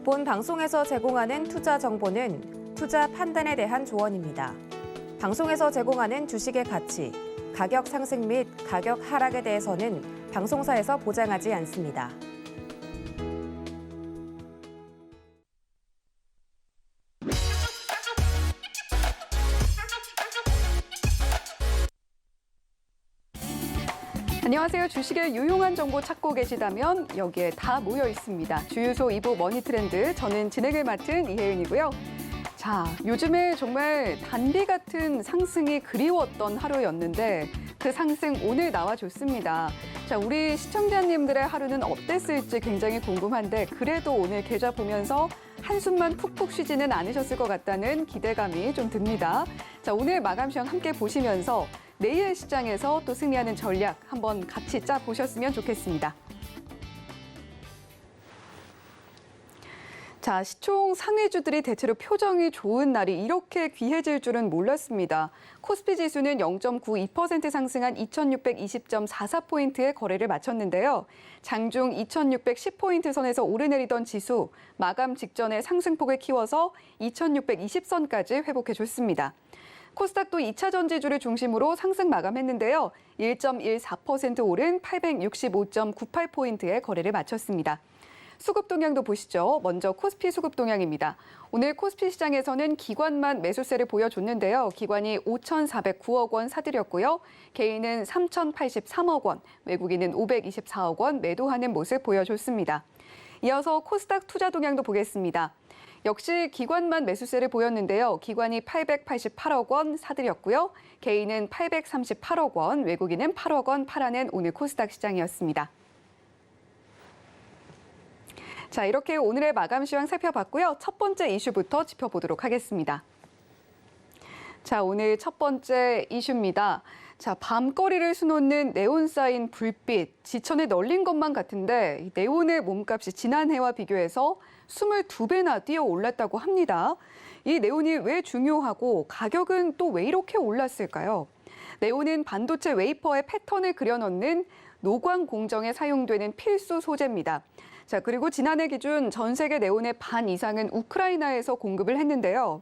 본 방송에서 제공하는 투자 정보는 투자 판단에 대한 조언입니다. 방송에서 제공하는 주식의 가치, 가격 상승 및 가격 하락에 대해서는 방송사에서 보장하지 않습니다. 안녕하세요. 주식의 유용한 정보 찾고 계시다면 여기에 다 모여 있습니다. 주유소 2부 머니트렌드, 저는 진행을 맡은 이혜은이고요. 자, 요즘에 정말 단비 같은 상승이 그리웠던 하루였는데 그 상승 오늘 나와줬습니다. 자, 우리 시청자님들의 하루는 어땠을지 굉장히 궁금한데 그래도 오늘 계좌 보면서 한숨만 푹푹 쉬지는 않으셨을 것 같다는 기대감이 좀 듭니다. 자, 오늘 마감 시황 함께 보시면서 내일 시장에서 또 승리하는 전략 한번 같이 짜보셨으면 좋겠습니다. 자, 시총 상위주들이 대체로 표정이 좋은 날이 이렇게 귀해질 줄은 몰랐습니다. 코스피 지수는 0.92% 상승한 2620.44포인트의 거래를 마쳤는데요. 장중 2610포인트 선에서 오르내리던 지수, 마감 직전에 상승폭을 키워서 2620선까지 회복해줬습니다. 코스닥도 2차 전지주를 중심으로 상승 마감했는데요. 1.14% 오른 865.98포인트의 거래를 마쳤습니다. 수급 동향도 보시죠. 먼저 코스피 수급 동향입니다. 오늘 코스피 시장에서는 기관만 매수세를 보여줬는데요. 기관이 5,409억 원 사들였고요. 개인은 3,083억 원, 외국인은 524억 원 매도하는 모습 보여줬습니다. 이어서 코스닥 투자 동향도 보겠습니다. 역시 기관만 매수세를 보였는데요. 기관이 888억 원 사들였고요. 개인은 838억 원, 외국인은 8억 원 팔아낸 오늘 코스닥 시장이었습니다. 자, 이렇게 오늘의 마감 시황 살펴봤고요. 첫 번째 이슈부터 짚어보도록 하겠습니다. 자, 오늘 첫 번째 이슈입니다. 자, 밤거리를 수놓는 네온 사인 불빛, 지천에 널린 것만 같은데 이 네온의 몸값이 지난해와 비교해서 22배나 뛰어 올랐다고 합니다. 이 네온이 왜 중요하고 가격은 또 왜 이렇게 올랐을까요? 네온은 반도체 웨이퍼의 패턴을 그려넣는 노광 공정에 사용되는 필수 소재입니다. 자, 그리고 지난해 기준 전 세계 네온의 반 이상은 우크라이나에서 공급을 했는데요.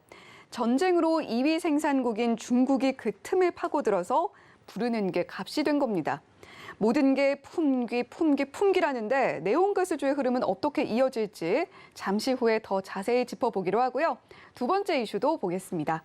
전쟁으로 2위 생산국인 중국이 그 틈을 파고들어서 부르는 게 값이 된 겁니다. 모든 게 품귀라는데 네온 가스주의 흐름은 어떻게 이어질지 잠시 후에 더 자세히 짚어보기로 하고요. 두 번째 이슈도 보겠습니다.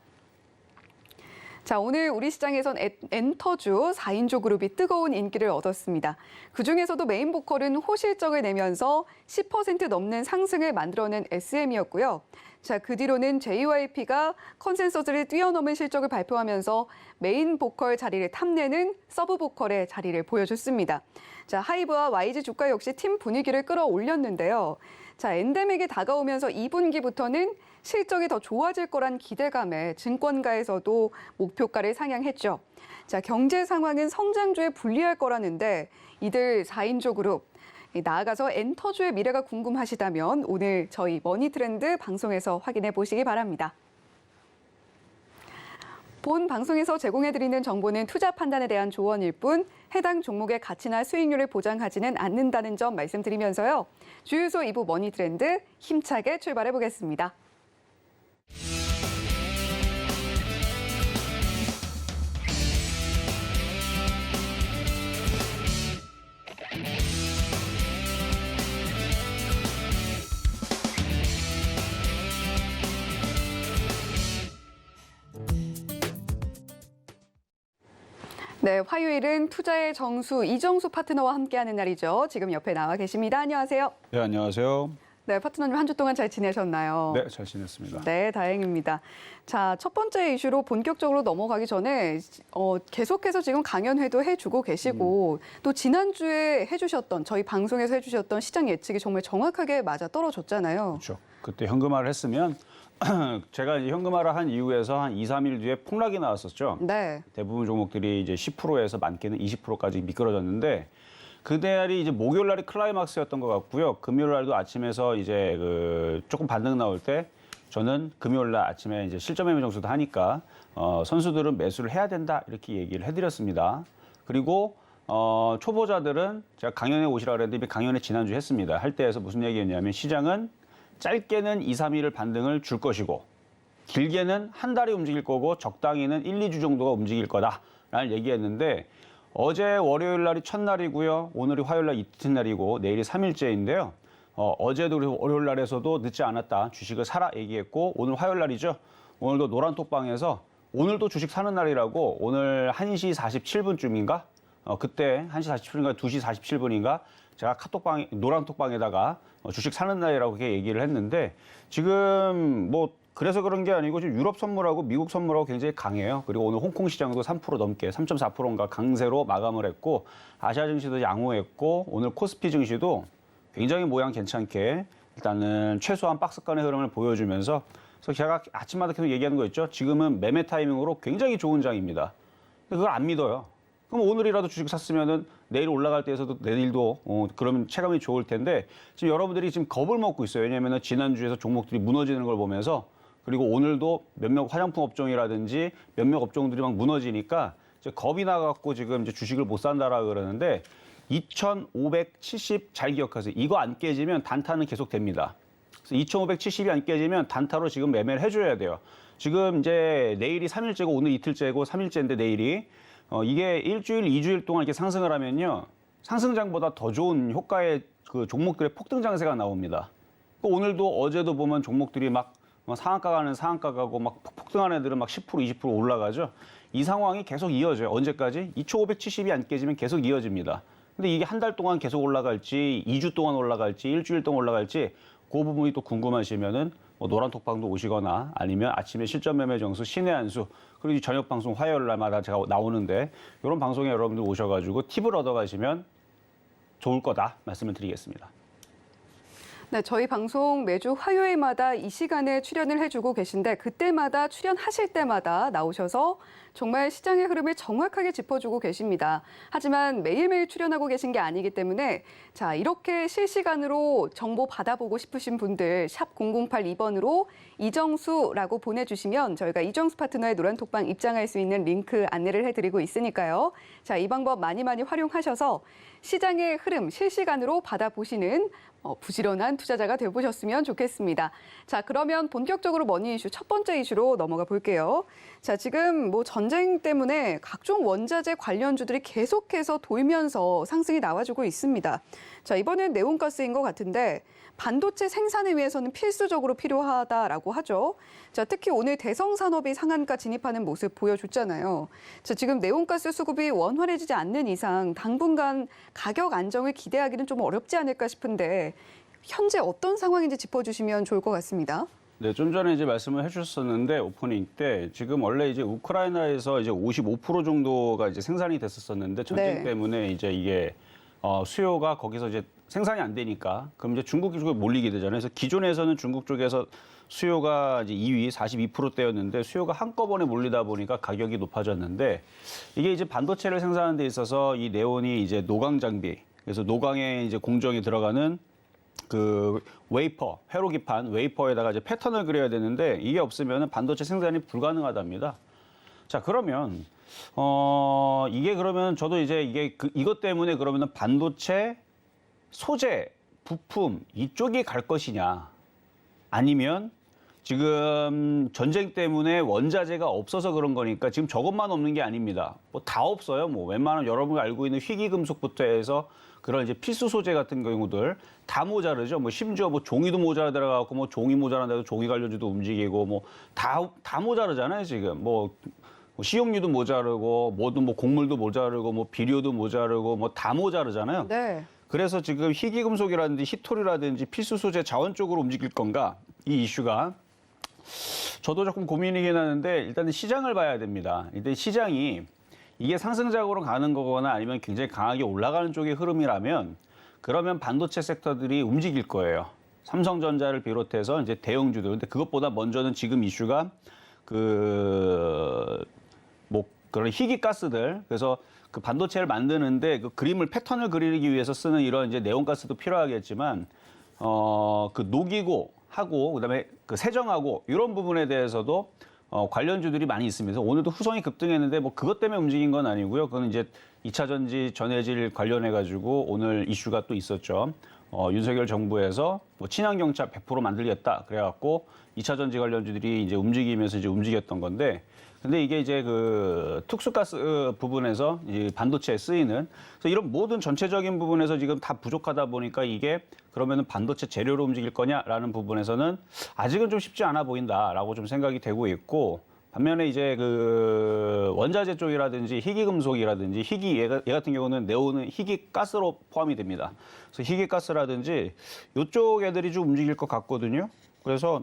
자, 오늘 우리 시장에선 엔터주 4인조 그룹이 뜨거운 인기를 얻었습니다. 그중에서도 메인 보컬은 호실적을 내면서 10% 넘는 상승을 만들어낸 SM이었고요. 자, 그 뒤로는 JYP가 컨센서스를 뛰어넘은 실적을 발표하면서 메인 보컬 자리를 탐내는 서브 보컬의 자리를 보여줬습니다. 자, 하이브와 YG 주가 역시 팀 분위기를 끌어올렸는데요. 자, 엔데믹이 다가오면서 2분기부터는 실적이 더 좋아질 거란 기대감에 증권가에서도 목표가를 상향했죠. 자, 경제 상황은 성장주에 불리할 거라는데 이들 4인조 그룹, 나아가서 엔터주의 미래가 궁금하시다면 오늘 저희 머니트렌드 방송에서 확인해 보시기 바랍니다. 본 방송에서 제공해드리는 정보는 투자 판단에 대한 조언일 뿐 해당 종목의 가치나 수익률을 보장하지는 않는다는 점 말씀드리면서요. 주유소 2부 머니트렌드 힘차게 출발해 보겠습니다. 네, 화요일은 투자의 정수 이정수 파트너와 함께하는 날이죠. 지금 옆에 나와 계십니다. 안녕하세요. 네, 안녕하세요. 네, 파트너님 한 주 동안 잘 지내셨나요? 네, 잘 지냈습니다. 네, 다행입니다. 자, 첫 번째 이슈로 본격적으로 넘어가기 전에 계속해서 지금 강연회도 해주고 계시고 또 지난주에 해주셨던 저희 방송에서 해주셨던 시장 예측이 정말 정확하게 맞아 떨어졌잖아요. 그렇죠. 그때 현금화를 했으면 제가 이제 현금화를 한 이후에서 한 2, 3일 뒤에 폭락이 나왔었죠. 네. 대부분 종목들이 이제 10%에서 많게는 20%까지 미끄러졌는데 그날이 이제 목요일 날이 클라이막스였던 것 같고요. 금요일 날도 아침에서 이제 조금 반등 나올 때 저는 금요일 날 아침에 이제 실점 매매 정수도 하니까 선수들은 매수를 해야 된다 이렇게 얘기를 해드렸습니다. 그리고 초보자들은 제가 강연에 오시라 그랬는데 이미 강연에 지난주 했습니다. 할 때에서 무슨 얘기였냐면 시장은 짧게는 2, 3일을 반등을 줄 것이고 길게는 한 달이 움직일 거고 적당히는 1, 2주 정도가 움직일 거다라는 얘기했는데 어제 월요일 날이 첫날이고요. 오늘이 화요일 날 이튿날이고 내일이 3일째인데요. 어제도 그래서 월요일 날에서도 늦지 않았다. 주식을 사라 얘기했고 오늘 화요일 날이죠. 오늘도 노란톡방에서 오늘도 주식 사는 날이라고 오늘 1시 47분쯤인가? 그때 1시 47분인가 2시 47분인가? 제가 노란톡방에다가 주식 사는 날이라고 그렇게 얘기를 했는데 지금 뭐 그래서 그런 게 아니고 지금 유럽 선물하고 미국 선물하고 굉장히 강해요. 그리고 오늘 홍콩 시장도 3% 넘게 3.4%인가 강세로 마감을 했고 아시아 증시도 양호했고 오늘 코스피 증시도 굉장히 모양 괜찮게 일단은 최소한 박스권의 흐름을 보여주면서 그래서 제가 아침마다 계속 얘기하는 거 있죠. 지금은 매매 타이밍으로 굉장히 좋은 장입니다. 근데 그걸 안 믿어요. 그럼 오늘이라도 주식 샀으면은 내일 올라갈 때에서도 내일도 그러면 체감이 좋을 텐데 지금 여러분들이 지금 겁을 먹고 있어요. 왜냐면은 지난주에서 종목들이 무너지는 걸 보면서 그리고 오늘도 몇몇 화장품 업종이라든지 몇몇 업종들이 막 무너지니까 이제 겁이 나갖고 지금 이제 주식을 못 산다라 그러는데 2,570 잘 기억하세요. 이거 안 깨지면 단타는 계속 됩니다. 그래서 2,570이 안 깨지면 단타로 지금 매매를 해줘야 돼요. 지금 이제 내일이 3일째고 오늘 이틀째고 3일째인데 내일이 이게 일주일, 2주일 동안 이렇게 상승을 하면요. 상승장보다 더 좋은 효과의 그 종목들의 폭등 장세가 나옵니다. 오늘도 어제도 보면 종목들이 막 상한가 가는 상한가 가고 막 폭등하는 애들은 막 10%, 20% 올라가죠. 이 상황이 계속 이어져요. 언제까지? 2,570이 안 깨지면 계속 이어집니다. 근데 이게 한 달 동안 계속 올라갈지, 2주 동안 올라갈지, 일주일 동안 올라갈지 그 부분이 또 궁금하시면은 노란톡방도 오시거나 아니면 아침에 실전 매매 정수 신의 한수 그리고 저녁 방송 화요일 날마다 제가 나오는데 이런 방송에 여러분들 오셔가지고 팁을 얻어가시면 좋을 거다 말씀을 드리겠습니다. 네, 저희 방송 매주 화요일마다 이 시간에 출연을 해주고 계신데 그때마다 출연하실 때마다 나오셔서 정말 시장의 흐름을 정확하게 짚어주고 계십니다. 하지만 매일매일 출연하고 계신 게 아니기 때문에 자 이렇게 실시간으로 정보 받아보고 싶으신 분들 샵 0082번으로 이정수라고 보내주시면 저희가 이정수 파트너의 노란톡방 입장할 수 있는 링크 안내를 해드리고 있으니까요. 자, 이 방법 많이 활용하셔서 시장의 흐름 실시간으로 받아보시는 부지런한 투자자가 되어보셨으면 좋겠습니다. 자, 그러면 본격적으로 머니 이슈 첫 번째 이슈로 넘어가 볼게요. 자, 지금 뭐 전쟁 때문에 각종 원자재 관련주들이 계속해서 돌면서 상승이 나와주고 있습니다. 자, 이번엔 네온가스인 것 같은데 반도체 생산을 위해서는 필수적으로 필요하다라고 하죠. 자, 특히 오늘 대성산업이 상한가 진입하는 모습 보여줬잖아요. 자, 지금 네온가스 수급이 원활해지지 않는 이상 당분간 가격 안정을 기대하기는 좀 어렵지 않을까 싶은데 현재 어떤 상황인지 짚어주시면 좋을 것 같습니다. 네, 좀 전에 이제 말씀을 해주셨었는데 오프닝 때 지금 원래 이제 우크라이나에서 이제 55% 정도가 이제 생산이 됐었었는데 전쟁 네. 때문에 이제 이게 수요가 거기서 이제 생산이 안 되니까 그럼 이제 중국 쪽에 몰리게 되잖아요. 그래서 기존에서는 중국 쪽에서 수요가 이제 2위 42%대였는데 수요가 한꺼번에 몰리다 보니까 가격이 높아졌는데 이게 이제 반도체를 생산하는 데 있어서 이 네온이 이제 노광 장비 그래서 노광에 이제 공정이 들어가는 그 웨이퍼, 회로기판 웨이퍼에다가 이제 패턴을 그려야 되는데 이게 없으면 반도체 생산이 불가능하답니다. 자, 그러면 이게 그러면 저도 이제 이게 이것 때문에 그러면은 반도체 소재, 부품 이쪽이 갈 것이냐 아니면 지금 전쟁 때문에 원자재가 없어서 그런 거니까 지금 저것만 없는 게 아닙니다. 뭐 다 없어요. 뭐 웬만한 여러분이 알고 있는 희귀금속부터 해서 그런 이제 필수 소재 같은 경우들 다 모자르죠. 뭐 심지어 뭐 종이도 모자라들어가고 뭐 종이 모자란데도 종이 관련주도 움직이고 뭐 다 모자르잖아요. 지금 뭐 식용유도 모자르고 뭐든 뭐 곡물도 모자르고 뭐 비료도 모자르고 뭐 다 모자르잖아요. 네. 그래서 지금 희귀금속이라든지 히토리라든지 필수 소재 자원 쪽으로 움직일 건가 이 이슈가 저도 조금 고민이긴 하는데 일단은 시장을 봐야 됩니다. 일단 시장이 이게 상승작으로 가는 거거나 아니면 굉장히 강하게 올라가는 쪽의 흐름이라면 그러면 반도체 섹터들이 움직일 거예요. 삼성전자를 비롯해서 이제 대형주들. 근데 그것보다 먼저는 지금 이슈가 뭐 그런 희귀가스들. 그래서 그 반도체를 만드는데 그 그림을 패턴을 그리기 위해서 쓰는 이런 이제 네온가스도 필요하겠지만 그 녹이고 하고 그다음에 그 세정하고 이런 부분에 대해서도 관련주들이 많이 있습니다. 오늘도 후성이 급등했는데 뭐 그것 때문에 움직인 건 아니고요. 그건 이제 2차 전지 전해질 관련해 가지고 오늘 이슈가 또 있었죠. 윤석열 정부에서 뭐 친환경차 100% 만들겠다 그래갖고 2차 전지 관련주들이 이제 움직이면서 이제 움직였던 건데, 근데 이게 이제 그 특수가스 부분에서 이 반도체에 쓰이는, 그래서 이런 모든 전체적인 부분에서 지금 다 부족하다 보니까 이게 그러면은 반도체 재료로 움직일 거냐라는 부분에서는 아직은 좀 쉽지 않아 보인다라고 좀 생각이 되고 있고, 반면에 이제 그 원자재 쪽이라든지 희귀금속이라든지 얘 같은 경우는 네온은 희귀가스로 포함이 됩니다. 그래서 희귀가스라든지 이쪽 애들이 좀 움직일 것 같거든요. 그래서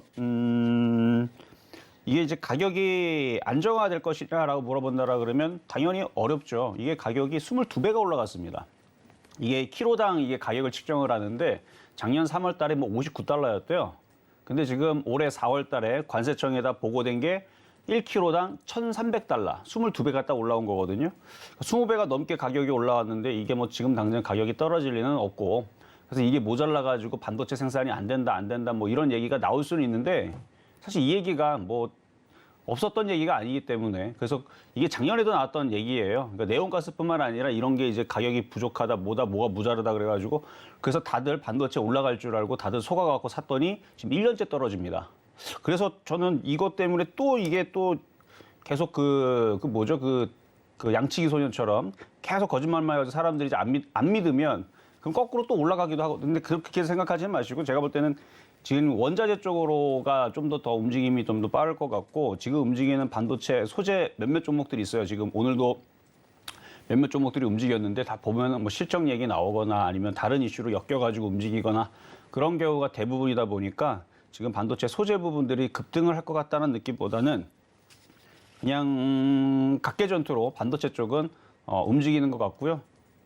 이게 이제 가격이 안정화될 것이냐라고 물어본다라 그러면 당연히 어렵죠. 이게 가격이 22배가 올라갔습니다. 이게 키로당 이게 가격을 측정을 하는데 작년 3월 달에 뭐 59달러였대요. 근데 지금 올해 4월 달에 관세청에다 보고된 게 1kg당 1,300달러, 22배가 딱 올라온 거거든요. 20배가 넘게 가격이 올라왔는데 이게 뭐 지금 당장 가격이 떨어질 리는 없고, 그래서 이게 모자라가지고 반도체 생산이 안 된다 뭐 이런 얘기가 나올 수는 있는데, 사실 이 얘기가 뭐 없었던 얘기가 아니기 때문에, 그래서 이게 작년에도 나왔던 얘기예요. 그러니까 네온가스뿐만 아니라 이런 게 이제 가격이 부족하다, 뭐가 모자르다 그래가지고, 그래서 다들 반도체 올라갈 줄 알고 다들 속아갖고 샀더니 지금 1년째 떨어집니다. 그래서 저는 이것 때문에 또 이게 또 계속 그 양치기 소년처럼 계속 거짓말만 해가지고 사람들이 이제 안 믿으면 그럼 거꾸로 또 올라가기도 하고. 근데 그렇게 생각하지 마시고, 제가 볼 때는 지금 원자재 쪽으로가 좀 더 움직임이 좀 더 빠를 것 같고, 지금 움직이는 반도체 소재 몇몇 종목들이 있어요. 지금 오늘도 몇몇 종목들이 움직였는데 다 보면 뭐 실적 얘기 나오거나 아니면 다른 이슈로 엮여가지고 움직이거나 그런 경우가 대부분이다 보니까 지금 반도체 소재 부분들이 급등을 할 것 같다는 느낌보다는 그냥 각계전투로 반도체 쪽은 움직이는 것 같고요.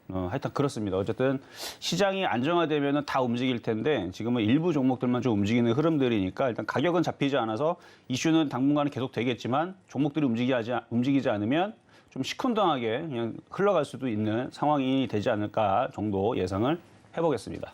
하여튼 그렇습니다. 어쨌든 시장이 안정화되면 다 움직일 텐데 지금은 일부 종목들만 좀 움직이는 흐름들이니까 일단 가격은 잡히지 않아서 이슈는 당분간은 계속 되겠지만 종목들이 움직이지 않으면 좀 시큰둥하게 그냥 흘러갈 수도 있는 상황이 되지 않을까 정도 예상을 해보겠습니다.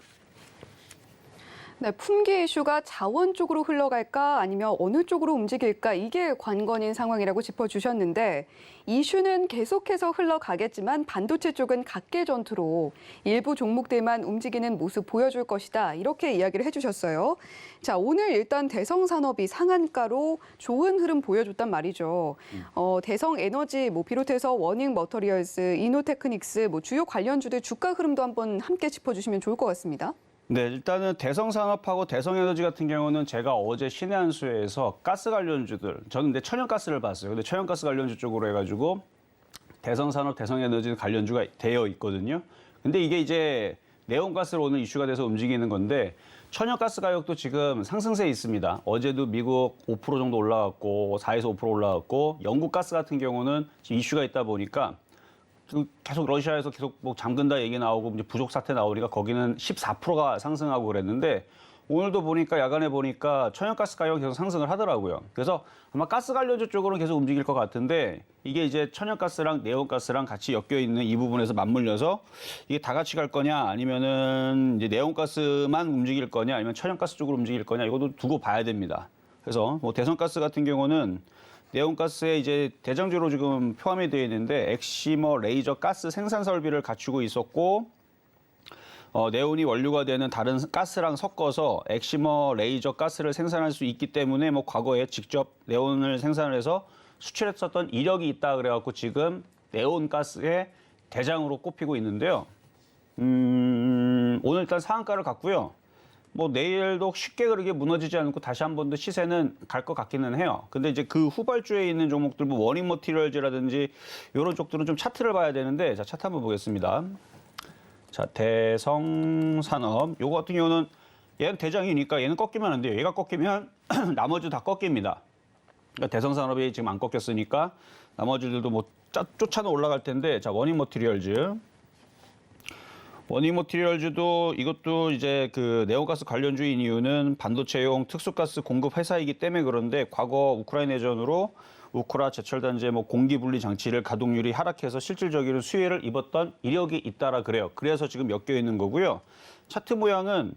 네, 품귀 이슈가 자원 쪽으로 흘러갈까 아니면 어느 쪽으로 움직일까 이게 관건인 상황이라고 짚어주셨는데 이슈는 계속해서 흘러가겠지만 반도체 쪽은 각계전투로 일부 종목들만 움직이는 모습 보여줄 것이다 이렇게 이야기를 해주셨어요. 자, 오늘 일단 대성산업이 상한가로 좋은 흐름 보여줬단 말이죠. 대성에너지 비롯해서 워닝머터리얼스, 이노테크닉스 주요 관련주들 주가 흐름도 한번 함께 짚어주시면 좋을 것 같습니다. 네, 일단은 대성산업하고 대성에너지 같은 경우는 제가 어제 신의 한 수에서 가스 관련주들, 저는 근데 천연가스를 봤어요. 근데 천연가스 관련주 쪽으로 해가지고 대성산업, 대성에너지 관련주가 되어 있거든요. 근데 이게 이제 네온가스로 오늘 이슈가 돼서 움직이는 건데 천연가스 가격도 지금 상승세에 있습니다. 어제도 미국 5% 정도 올라갔고 4에서 5% 올라갔고 영국 가스 같은 경우는 지금 이슈가 있다 보니까 계속 러시아에서 계속 뭐 잠근다 얘기 나오고 이제 부족 사태 나오니까 거기는 14%가 상승하고 그랬는데 오늘도 보니까 야간에 보니까 천연가스 가격이 계속 상승을 하더라고요. 그래서 아마 가스 관련주 쪽으로는 계속 움직일 것 같은데 이게 이제 천연가스랑 네온가스랑 같이 엮여 있는 이 부분에서 맞물려서 이게 다 같이 갈 거냐 아니면은 이제 네온가스만 움직일 거냐 아니면 천연가스 쪽으로 움직일 거냐 이것도 두고 봐야 됩니다. 그래서 뭐 대성가스 같은 경우는 네온가스에 이제 대장주로 지금 포함이 되어 있는데 엑시머 레이저 가스 생산 설비를 갖추고 있었고 네온이 원료가 되는 다른 가스랑 섞어서 엑시머 레이저 가스를 생산할 수 있기 때문에 뭐 과거에 직접 네온을 생산을 해서 수출했었던 이력이 있다 그래갖고 지금 네온 가스의 대장으로 꼽히고 있는데요. 오늘 일단 상한가를 갔고요. 뭐 내일도 쉽게 그렇게 무너지지 않고 다시 한 번 더 시세는 갈 것 같기는 해요. 근데 이제 그 후발주에 있는 종목들, 뭐 워닝 머티리얼즈라든지 이런 쪽들은 좀 차트를 봐야 되는데, 자 차트 한번 보겠습니다. 자 대성산업, 요거 같은 경우는 얘는 대장이니까 얘는 꺾이면 안 돼요. 얘가 꺾이면 나머지 다 꺾입니다. 그러니까 대성산업이 지금 안 꺾였으니까 나머지들도 뭐 쫓아는 올라갈 텐데, 자 워닝 머티리얼즈. 워닝머티리얼즈도 이것도 이제 그 네온가스 관련주인 이유는 반도체용 특수가스 공급 회사이기 때문에 그런데 과거 우크라이나 내전으로 우크라 제철단지의 뭐 공기 분리 장치를 가동률이 하락해서 실질적인 수혜를 입었던 이력이 있다라 그래요. 그래서 지금 엮여 있는 거고요. 차트 모양은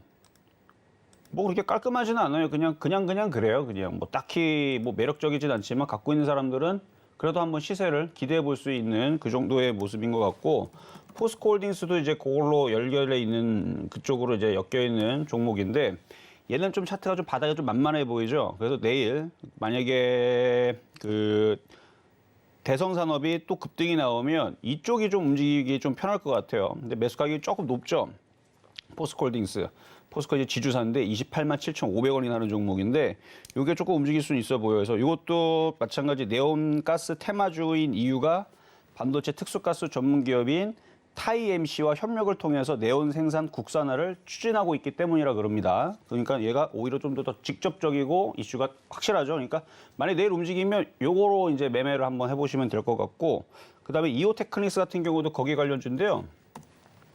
뭐 그렇게 깔끔하지는 않아요. 그냥 그래요. 그냥 뭐 딱히 뭐 매력적이진 않지만 갖고 있는 사람들은 그래도 한번 시세를 기대해 볼 수 있는 그 정도의 모습인 것 같고 포스코홀딩스도 이제 그걸로 연결해 있는 그쪽으로 이제 엮여 있는 종목인데 얘는 좀 차트가 좀 바닥이 좀 만만해 보이죠. 그래서 내일 만약에 그 대성산업이 또 급등이 나오면 이쪽이 좀 움직이기 좀 편할 것 같아요. 근데 매수 가격이 조금 높죠. 포스코홀딩스. 포스코 이제 지주사인데 28만 7,500원이 나는 종목인데 이게 조금 움직일 수는 있어 보여요. 그래서 이것도 마찬가지 네온가스 테마주인 이유가 반도체 특수가스 전문 기업인 타이엠씨와 협력을 통해서 네온 생산 국산화를 추진하고 있기 때문이라 그럽니다. 그러니까 얘가 오히려 좀 더 직접적이고 이슈가 확실하죠. 그러니까 만약 내일 움직이면 요거로 이제 매매를 한번 해보시면 될 것 같고, 그다음에 이오테크닉스 같은 경우도 거기 관련주인데요.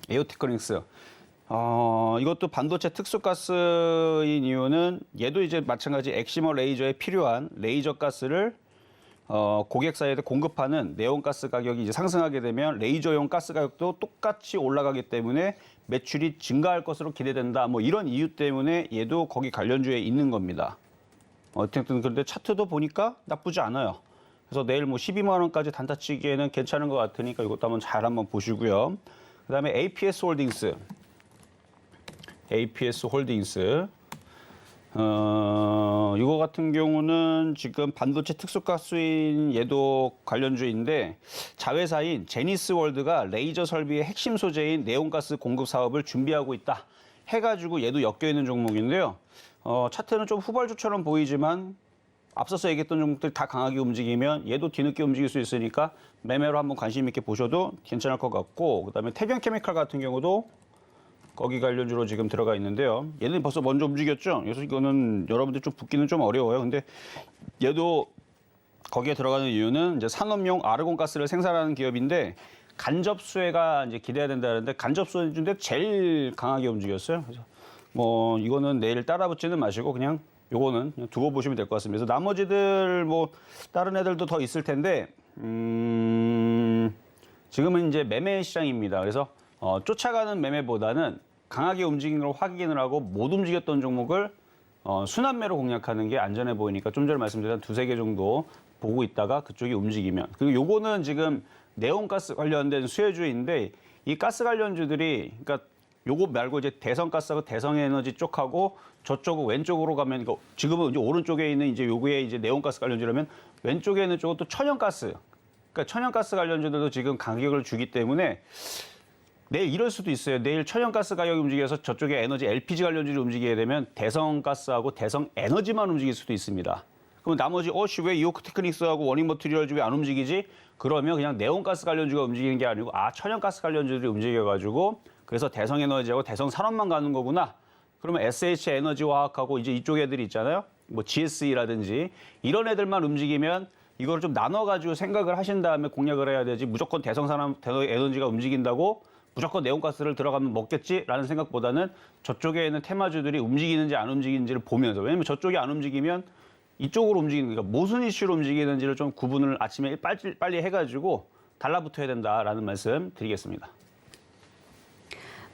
이오테크닉스. 이것도 반도체 특수가스인 이유는 얘도 이제 마찬가지 엑시머 레이저에 필요한 레이저 가스를 고객사에 공급하는 네온가스 가격이 이제 상승하게 되면 레이저용 가스 가격도 똑같이 올라가기 때문에 매출이 증가할 것으로 기대된다. 뭐 이런 이유 때문에 얘도 거기 관련주에 있는 겁니다. 어쨌든 그런데 차트도 보니까 나쁘지 않아요. 그래서 내일 뭐 12만 원까지 단타 치기에는 괜찮은 것 같으니까 이것도 한번 보시고요. 그다음에 APS 홀딩스. APS 홀딩스. 이거 같은 경우는 지금 반도체 특수가스인 얘도 관련주인데 자회사인 제니스월드가 레이저 설비의 핵심 소재인 네온가스 공급 사업을 준비하고 있다 해가지고 얘도 엮여 있는 종목인데요. 차트는 좀 후발주처럼 보이지만 앞서서 얘기했던 종목들 다 강하게 움직이면 얘도 뒤늦게 움직일 수 있으니까 매매로 한번 관심 있게 보셔도 괜찮을 것 같고, 그다음에 태경케미칼 같은 경우도 거기 관련주로 지금 들어가 있는데요. 얘는 벌써 먼저 움직였죠. 그래서 이거는 여러분들 좀 붙기는 좀 어려워요. 근데 얘도 거기에 들어가는 이유는 이제 산업용 아르곤 가스를 생산하는 기업인데 간접 수혜가 이제 기대해야 된다는데 간접 수혜인데 제일 강하게 움직였어요. 그래서 뭐 이거는 내일 따라붙지는 마시고 그냥 요거는 그냥 두고 보시면 될 것 같습니다. 그래서 나머지들 뭐 다른 애들도 더 있을 텐데 지금은 이제 매매 시장입니다. 그래서 쫓아가는 매매보다는 강하게 움직이는 걸 확인을 하고 못 움직였던 종목을 순환매로 공략하는 게 안전해 보이니까 좀 전에 말씀드린 두세 개 정도 보고 있다가 그쪽이 움직이면, 그리고 요거는 지금 네온가스 관련된 수혜주인데 이 가스 관련주들이 그러니까 요거 말고 이제 대성가스하고 대성에너지 쪽하고 저쪽으로 왼쪽으로 가면 이거 지금은 이제 오른쪽에 있는 이제 요거에 이제 네온가스 관련주라면 왼쪽에 있는 쪽은 또 천연가스. 그러니까 천연가스 관련주들도 지금 가격을 주기 때문에 내일 이럴 수도 있어요. 내일 천연가스 가격이 움직여서 저쪽에 에너지 LPG 관련주를 움직이게 되면 대성가스하고 대성에너지만 움직일 수도 있습니다. 그럼 나머지 왜 이오테크닉스하고 워닝머티리얼즈 왜 안 움직이지? 그러면 그냥 네온가스 관련주가 움직이는 게 아니고 천연가스 관련주들이 움직여가지고 그래서 대성에너지하고 대성산업만 가는 거구나. 그러면 SH에너지화학하고 이제 이쪽 애들이 있잖아요. 뭐 GSE라든지 이런 애들만 움직이면 이걸 좀 나눠가지고 생각을 하신 다음에 공략을 해야 되지, 무조건 대성산업, 대성에너지가 움직인다고 무조건 네온가스를 들어가면 먹겠지라는 생각보다는 저쪽에 있는 테마주들이 움직이는지 안 움직이는지를 보면서, 왜냐면 저쪽이 안 움직이면 이쪽으로 움직이는 거니까 무슨 이슈로 움직이는지를 좀 구분을 아침에 빨리 해가지고 달라붙어야 된다라는 말씀 드리겠습니다.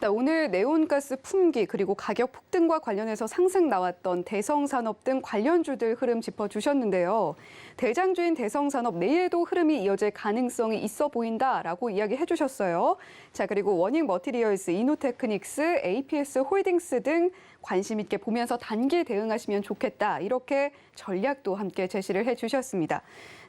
네, 오늘 네온가스 품귀 그리고 가격 폭등과 관련해서 상승 나왔던 대성산업 등 관련주들 흐름 짚어주셨는데요. 대장주인 대성산업 내일도 흐름이 이어질 가능성이 있어 보인다라고 이야기해 주셨어요. 자, 그리고 워닝 머티리얼스, 이노테크닉스, APS 홀딩스 등 관심 있게 보면서 단기 대응하시면 좋겠다. 이렇게 전략도 함께 제시를 해 주셨습니다.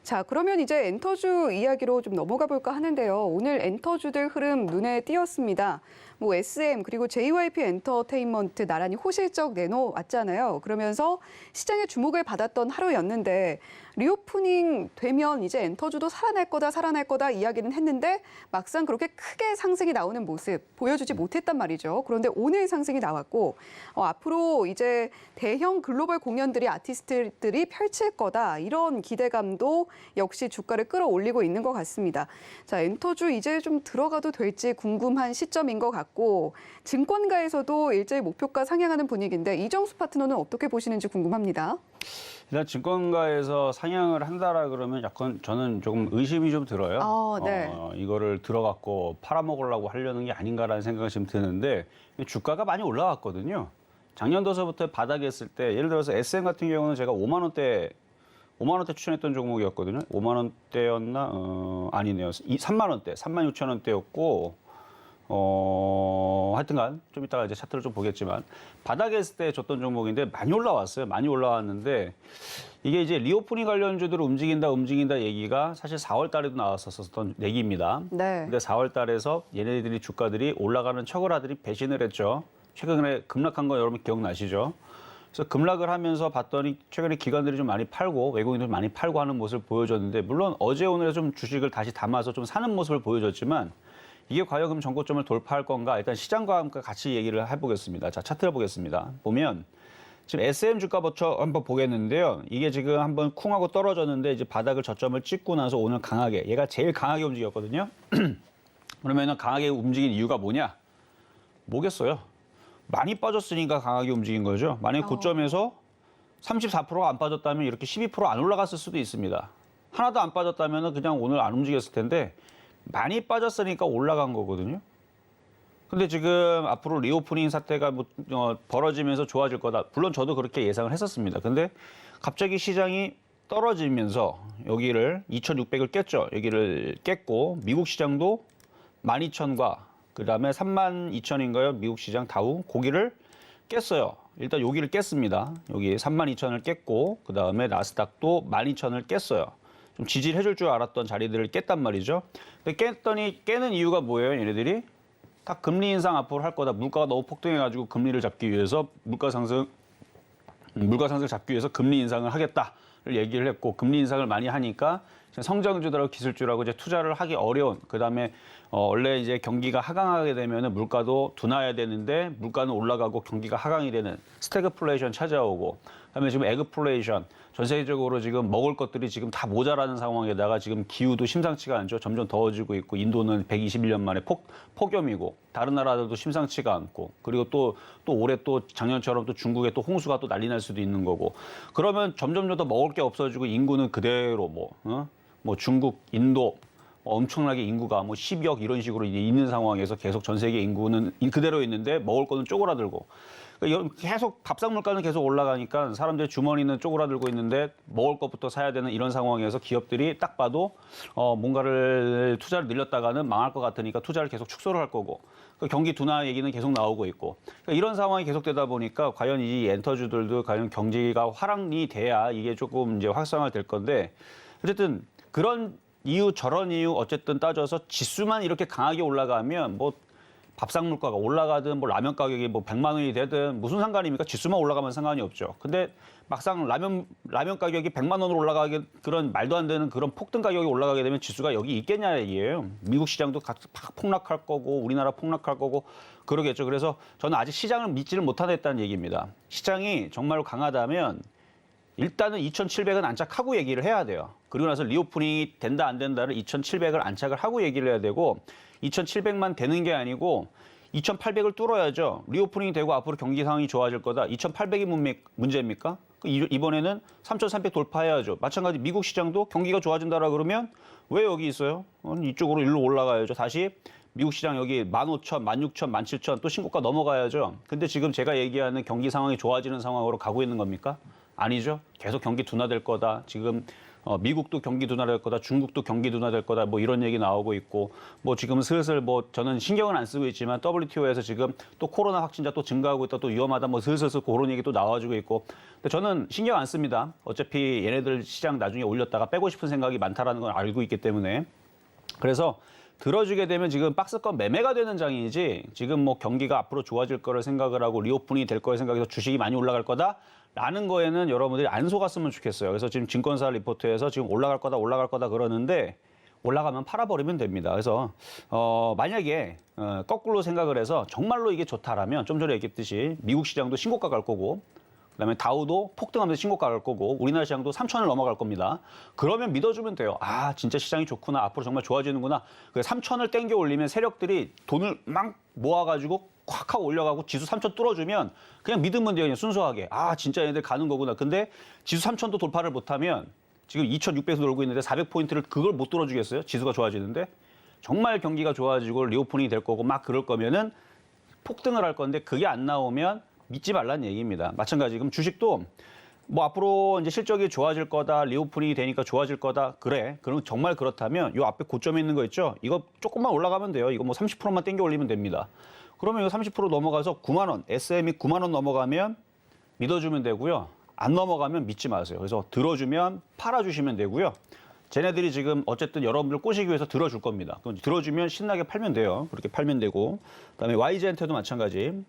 자, 그러면 이제 엔터주 이야기로 좀 넘어가 볼까 하는데요. 오늘 엔터주들 흐름 눈에 띄었습니다. 뭐 SM 그리고 JYP 엔터테인먼트 나란히 호실적 내놓았잖아요. 그러면서 시장의 주목을 받았던 하루였는데 리오프닝 되면 이제 엔터주도 살아날 거다 이야기는 했는데 막상 그렇게 크게 상승이 나오는 모습 보여주지 못했단 말이죠. 그런데 오늘 상승이 나왔고 앞으로 이제 대형 글로벌 공연들이 아티스트들이 펼칠 거다, 이런 기대감도 역시 주가를 끌어올리고 있는 것 같습니다. 자, 엔터주 이제 좀 들어가도 될지 궁금한 시점인 것 같고, 증권가에서도 일제히 목표가 상향하는 분위기인데 이정수 파트너는 어떻게 보시는지 궁금합니다. 일단 증권가에서 상향을 한다라 그러면 약간 저는 조금 의심이 좀 들어요. 네. 이거를 들어갖고 팔아먹으려고 하려는 게 아닌가라는 생각이 지금 드는데 주가가 많이 올라왔거든요. 작년도서부터 바닥에 있을 때 예를 들어서 SM 같은 경우는 제가 5만 원대 추천했던 종목이었거든요. 5만 원대였나? 아니네요. 3만 원대, 3만 6천 원대였고 하여튼간 좀 이따가 이제 차트를 좀 보겠지만 바닥에 있을 때 줬던 종목인데 많이 올라왔어요. 많이 올라왔는데 이게 이제 리오프닝 관련주들을 움직인다 얘기가 사실 4월 달에도 나왔었던 얘기입니다. 네. 근데 4월 달에서 얘네들이 주가들이 올라가는 척을 하더니 배신을 했죠. 최근에 급락한 거 여러분 기억나시죠? 그래서 급락을 하면서 봤더니 최근에 기관들이 좀 많이 팔고 외국인들 많이 팔고 하는 모습을 보여줬는데 물론 어제 오늘에 좀 주식을 다시 담아서 좀 사는 모습을 보여줬지만 이게 과연 그럼 전고점을 돌파할 건가? 일단 시장과 함께 같이 얘기를 해보겠습니다. 자, 차트를 보겠습니다. 보면 지금 SM 주가부터 한번 보겠는데요. 이게 지금 한번 쿵 하고 떨어졌는데 이제 바닥을 저점을 찍고 나서 오늘 강하게 얘가 제일 강하게 움직였거든요. 그러면은 강하게 움직인 이유가 뭐냐? 뭐겠어요? 많이 빠졌으니까 강하게 움직인 거죠. 만약에 고점에서 34%가 안 빠졌다면 이렇게 12%안 올라갔을 수도 있습니다. 하나도 안 빠졌다면 그냥 오늘 안 움직였을 텐데 많이 빠졌으니까 올라간 거거든요. 근데 지금 앞으로 리오프닝 사태가 벌어지면서 좋아질 거다. 물론 저도 그렇게 예상을 했었습니다. 근데 갑자기 시장이 떨어지면서 여기를 2,600을 깼죠. 여기를 깼고 미국 시장도 12,000과 그다음에 32,000인가요? 미국 시장 다우 고기를 깼어요. 일단 여기를 깼습니다. 여기 32,000을 깼고 그다음에 나스닥도 12,000을 깼어요. 좀 지지를 해줄 줄 알았던 자리들을 깼단 말이죠. 근데 깼더니 깨는 이유가 뭐예요? 얘네들이 다 금리 인상 앞으로 할 거다. 물가가 너무 폭등해가지고 금리를 잡기 위해서 물가 상승 잡기 위해서 금리 인상을 하겠다를 얘기를 했고 금리 인상을 많이 하니까 성장주들하고 기술주라고 이제 투자를 하기 어려운. 그다음에 원래 이제 경기가 하강하게 되면은 물가도 둔화해야 되는데 물가는 올라가고 경기가 하강이 되는 스태그플레이션 찾아오고. 그다음에 지금 에그플레이션 전 세계적으로 지금 먹을 것들이 지금 다 모자라는 상황에다가 지금 기후도 심상치가 않죠. 점점 더워지고 있고 인도는 121년 만에 폭염이고 다른 나라들도 심상치가 않고 그리고 또 올해 또 작년처럼 또 중국에 또 홍수가 또 난리 날 수도 있는 거고 그러면 점점 더 먹을 게 없어지고 인구는 그대로 뭐 중국, 인도 엄청나게 인구가 뭐 12억 이런 식으로 이제 있는 상황에서 계속 전 세계 인구는 그대로 있는데 먹을 거는 쪼그라들고 계속 밥상 물가는 계속 올라가니까 사람들의 주머니는 쪼그라들고 있는데 먹을 것부터 사야 되는 이런 상황에서 기업들이 딱 봐도 뭔가를 투자를 늘렸다가는 망할 것 같으니까 투자를 계속 축소를 할 거고 경기 둔화 얘기는 계속 나오고 있고 그러니까 이런 상황이 계속되다 보니까 과연 이 엔터주들도 과연 경기가 하락이 돼야 이게 조금 이제 활성화될 건데 어쨌든 그런 이유 저런 이유 어쨌든 따져서 지수만 이렇게 강하게 올라가면 뭐 밥상 물가가 올라가든 뭐 라면 가격이 뭐 100만 원이 되든 무슨 상관입니까? 지수만 올라가면 상관이 없죠. 근데 막상 라면 가격이 100만 원으로 올라가게 그런 말도 안 되는 그런 폭등 가격이 올라가게 되면 지수가 여기 있겠냐 얘기예요. 미국 시장도 폭락할 거고 우리나라 폭락할 거고 그러겠죠. 그래서 저는 아직 시장을 믿지를 못하겠다는 얘기입니다. 시장이 정말로 강하다면 일단은 2,700은 안착하고 얘기를 해야 돼요. 그리고 나서 리오프닝이 된다 안 된다를 2,700을 안착을 하고 얘기를 해야 되고 2,700만 되는 게 아니고 2,800을 뚫어야죠. 리오프닝이 되고 앞으로 경기 상황이 좋아질 거다. 2,800이 문제입니까? 이번에는 3,300 돌파해야죠. 마찬가지 미국 시장도 경기가 좋아진다라 그러면 왜 여기 있어요? 이쪽으로 일로 올라가야죠. 다시 미국 시장 여기 15,000, 16,000, 17,000 또 신고가 넘어가야죠. 근데 지금 제가 얘기하는 경기 상황이 좋아지는 상황으로 가고 있는 겁니까? 아니죠. 계속 경기 둔화될 거다. 지금 미국도 경기 둔화될 거다. 중국도 경기 둔화될 거다. 뭐 이런 얘기 나오고 있고 뭐 지금 슬슬 뭐 저는 신경은 안 쓰고 있지만 WTO에서 지금 또 코로나 확진자 또 증가하고 있다. 또 위험하다. 뭐 슬슬 그런 얘기 또 나와주고 있고. 근데 저는 신경 안 씁니다. 어차피 얘네들 시장 나중에 올렸다가 빼고 싶은 생각이 많다라는 걸 알고 있기 때문에. 그래서 들어주게 되면 지금 박스권 매매가 되는 장이지 지금 뭐 경기가 앞으로 좋아질 거를 생각을 하고 리오프닝이 될 거를 생각해서 주식이 많이 올라갈 거다라는 거에는 여러분들이 안 속았으면 좋겠어요. 그래서 지금 증권사 리포트에서 지금 올라갈 거다 그러는데 올라가면 팔아버리면 됩니다. 그래서 만약에 거꾸로 생각을 해서 정말로 이게 좋다라면 좀 전에 얘기했듯이 미국 시장도 신고가 갈 거고 그다음에 다우도 폭등하면서 신고가 갈 거고 우리나라 시장도 3,000을 넘어갈 겁니다. 그러면 믿어주면 돼요. 아 진짜 시장이 좋구나. 앞으로 정말 좋아지는구나. 3,000을 땡겨 올리면 세력들이 돈을 막 모아가지고 콱 하고 올려가고 지수 3,000 뚫어주면 그냥 믿으면 돼요. 그냥 순수하게. 아 진짜 얘네들 가는 거구나. 근데 지수 3,000도 돌파를 못하면 지금 2,600에서 놀고 있는데 400포인트를 그걸 못 뚫어주겠어요? 지수가 좋아지는데. 정말 경기가 좋아지고 리오프닝이 될 거고 막 그럴 거면은 폭등을 할 건데 그게 안 나오면 믿지 말라는 얘기입니다. 마찬가지 지금 주식도 뭐 앞으로 이제 실적이 좋아질 거다, 리오프닝이 되니까 좋아질 거다. 그래. 그럼 정말 그렇다면 요 앞에 고점에 있는 거 있죠? 이거 조금만 올라가면 돼요. 이거 뭐 30%만 땡겨 올리면 됩니다. 그러면 이거 30% 넘어가서 9만 원, SM이 9만 원 넘어가면 믿어주면 되고요. 안 넘어가면 믿지 마세요. 그래서 들어주면 팔아주시면 되고요. 쟤네들이 지금 어쨌든 여러분들 꼬시기 위해서 들어줄 겁니다. 그럼 들어주면 신나게 팔면 돼요. 그렇게 팔면 되고. 그다음에 YG엔터도 마찬가지.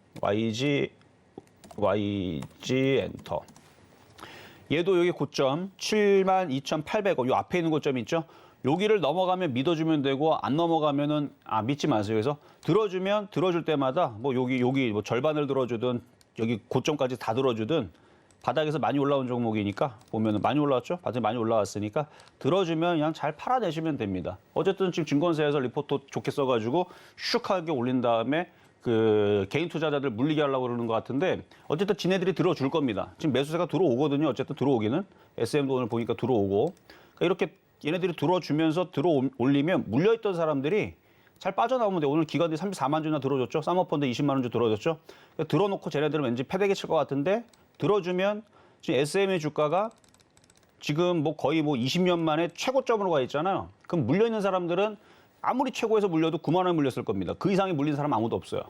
YG엔터. 얘도 여기 고점 72,800원. 요 앞에 있는 고점 있죠? 여기를 넘어가면 믿어주면 되고 안 넘어가면은 믿지 마세요. 그래서 들어주면 들어줄 때마다 뭐 여기 뭐 절반을 들어주든 여기 고점까지 다 들어주든 바닥에서 많이 올라온 종목이니까 보면은 많이 올라왔죠? 바닥에 많이 올라왔으니까 들어주면 그냥 잘 팔아내시면 됩니다. 어쨌든 지금 증권사에서 리포트 좋게 써가지고 슉하게 올린 다음에 그 개인 투자자들 물리게 하려고 그러는 것 같은데 어쨌든 지네들이 들어줄 겁니다. 지금 매수세가 들어오거든요. 어쨌든 들어오기는. SM도 오늘 보니까 들어오고. 그러니까 이렇게 얘네들이 들어주면서 들어올리면 물려있던 사람들이 잘 빠져나오면 돼. 오늘 기관들이 34만 주나 들어줬죠. 사모펀드 20만 원 주 들어줬죠. 그러니까 들어놓고 쟤네들은 왠지 패대기 칠 것 같은데 들어주면 지금 SM의 주가가 지금 뭐 거의 뭐 20년 만에 최고점으로 가 있잖아요. 그럼 물려있는 사람들은 아무리 최고에서 물려도 9만 원 물렸을 겁니다. 그 이상이 물린 사람 아무도 없어요.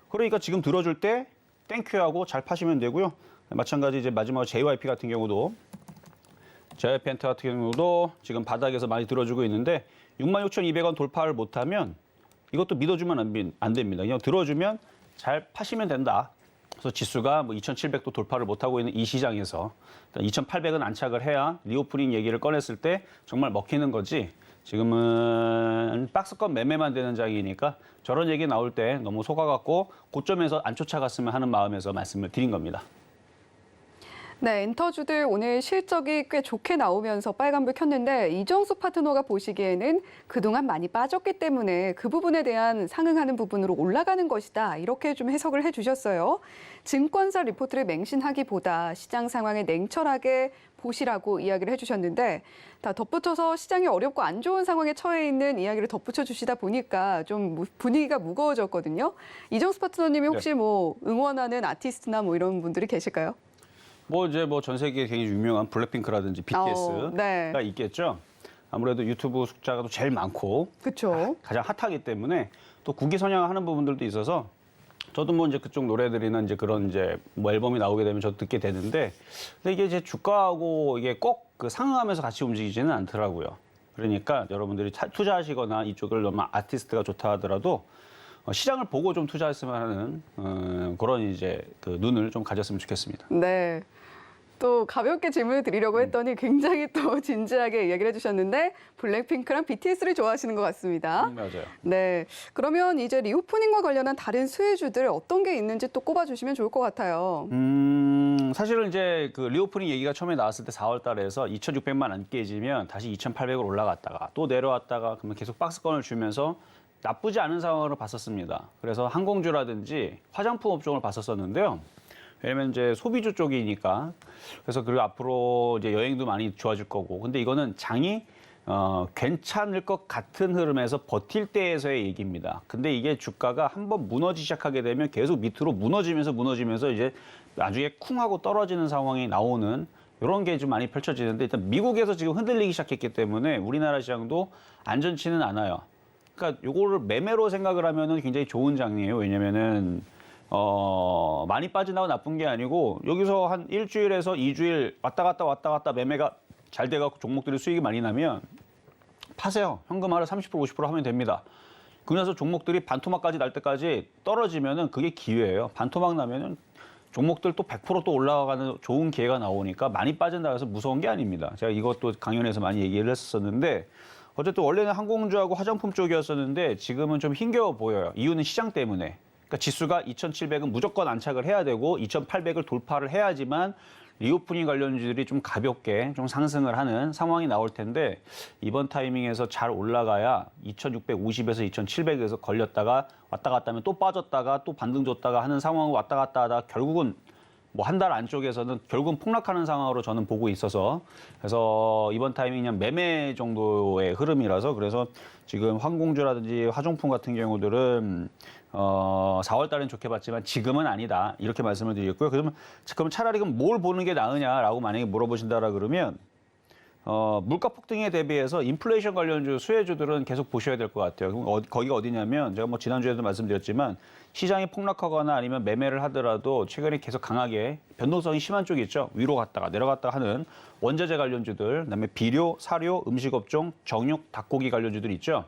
그러니까 지금 들어줄 때 땡큐하고 잘 파시면 되고요. 마찬가지 이제 마지막으로 JYP 같은 경우도 JYP 같은 경우도 지금 바닥에서 많이 들어주고 있는데 66,200원 돌파를 못하면 이것도 믿어주면 안 됩니다. 그냥 들어주면 잘 파시면 된다. 그래서 지수가 뭐 2,700도 돌파를 못하고 있는 이 시장에서 2,800은 안착을 해야 리오프닝 얘기를 꺼냈을 때 정말 먹히는 거지. 지금은 박스권 매매만 되는 장이니까 저런 얘기 나올 때 너무 속아갖고 고점에서 안 쫓아갔으면 하는 마음에서 말씀을 드린 겁니다. 네, 엔터주들 오늘 실적이 꽤 좋게 나오면서 빨간불 켰는데 이정수 파트너가 보시기에는 그동안 많이 빠졌기 때문에 그 부분에 대한 상응하는 부분으로 올라가는 것이다. 이렇게 좀 해석을 해주셨어요. 증권사 리포트를 맹신하기보다 시장 상황에 냉철하게 보시라고 이야기를 해주셨는데 다 덧붙여서 시장이 어렵고 안 좋은 상황에 처해 있는 이야기를 덧붙여 주시다 보니까 좀 분위기가 무거워졌거든요. 이정수 파트너님이 혹시 뭐 응원하는 아티스트나 뭐 이런 분들이 계실까요? 뭐 이제 뭐 전 세계에 굉장히 유명한 블랙핑크라든지 BTS가 네. 있겠죠. 아무래도 유튜브 숫자가 또 제일 많고 그렇죠. 가장 핫하기 때문에 또 국기 선양하는 부분들도 있어서 저도 뭐 이제 그쪽 노래들이나 이제 그런 이제 뭐 앨범이 나오게 되면 저도 듣게 되는데 근데 이게 이제 주가하고 이게 꼭 그 상응하면서 같이 움직이지는 않더라고요. 그러니까 여러분들이 투자하시거나 이쪽을 너무 아티스트가 좋다 하더라도 시장을 보고 좀 투자했으면 하는 그런 이제 그 눈을 좀 가졌으면 좋겠습니다. 네. 또 가볍게 질문을 드리려고 했더니 굉장히 또 진지하게 이야기를 해주셨는데 블랙핑크랑 BTS를 좋아하시는 것 같습니다. 맞아요. 네. 그러면 이제 리오프닝과 관련한 다른 수혜주들 어떤 게 있는지 또 꼽아주시면 좋을 것 같아요. 사실은 이제 그 리오프닝 얘기가 처음에 나왔을 때 4월 달에서 2,600만 안 깨지면 다시 2,800으로 올라갔다가 또 내려왔다가 그러면 계속 박스권을 주면서 나쁘지 않은 상황으로 봤었습니다. 그래서 항공주라든지 화장품 업종을 봤었었는데요. 왜냐면 이제 소비주 쪽이니까. 그래서 그리고 앞으로 이제 여행도 많이 좋아질 거고. 근데 이거는 장이 괜찮을 것 같은 흐름에서 버틸 때에서의 얘기입니다. 근데 이게 주가가 한번 무너지기 시작하게 되면 계속 밑으로 무너지면서 이제 나중에 쿵 하고 떨어지는 상황이 나오는 이런 게 좀 많이 펼쳐지는데 일단 미국에서 지금 흔들리기 시작했기 때문에 우리나라 시장도 안전치는 않아요. 그러니까 요거를 매매로 생각을 하면은 굉장히 좋은 장이에요. 왜냐면은 많이 빠지나고 나쁜 게 아니고 여기서 한 일주일에서 2주일 왔다 갔다 매매가 잘 돼갖고 종목들이 수익이 많이 나면 파세요. 현금화를 30% 50% 하면 됩니다. 그래서 종목들이 반토막까지 날 때까지 떨어지면은 그게 기회예요. 반토막 나면은 종목들 또 100% 또 올라가는 좋은 기회가 나오니까 많이 빠진다 해서 무서운 게 아닙니다. 제가 이것도 강연에서 많이 얘기를 했었는데 어쨌든 원래는 항공주하고 화장품 쪽이었었는데 지금은 좀 힘겨워 보여요. 이유는 시장 때문에. 그러니까 지수가 2,700은 무조건 안착을 해야 되고 2,800을 돌파를 해야지만 리오프닝 관련주들이 좀 가볍게 좀 상승을 하는 상황이 나올 텐데 이번 타이밍에서 잘 올라가야 2,650에서 2,700에서 걸렸다가 왔다 갔다 하면 또 빠졌다가 또 반등 줬다가 하는 상황을 왔다 갔다 하다가 결국은 뭐 한 달 안쪽에서는 결국은 폭락하는 상황으로 저는 보고 있어서 그래서 이번 타이밍이 그냥 매매 정도의 흐름이라서 그래서 지금 항공주라든지 화장품 같은 경우들은 4월 달엔 좋게 봤지만 지금은 아니다 이렇게 말씀을 드리겠고요. 그러면 차라리 그럼 뭘 보는 게 나으냐라고 만약에 물어보신다라 그러면 물가 폭등에 대비해서 인플레이션 관련주 수혜주들은 계속 보셔야 될 것 같아요. 그럼 거기가 어디냐면 제가 뭐 지난주에도 말씀드렸지만 시장이 폭락하거나 아니면 매매를 하더라도 최근에 계속 강하게 변동성이 심한 쪽이 있죠. 위로 갔다가 내려갔다가 하는 원자재 관련주들, 그다음에 비료, 사료, 음식업종, 정육, 닭고기 관련주들 있죠.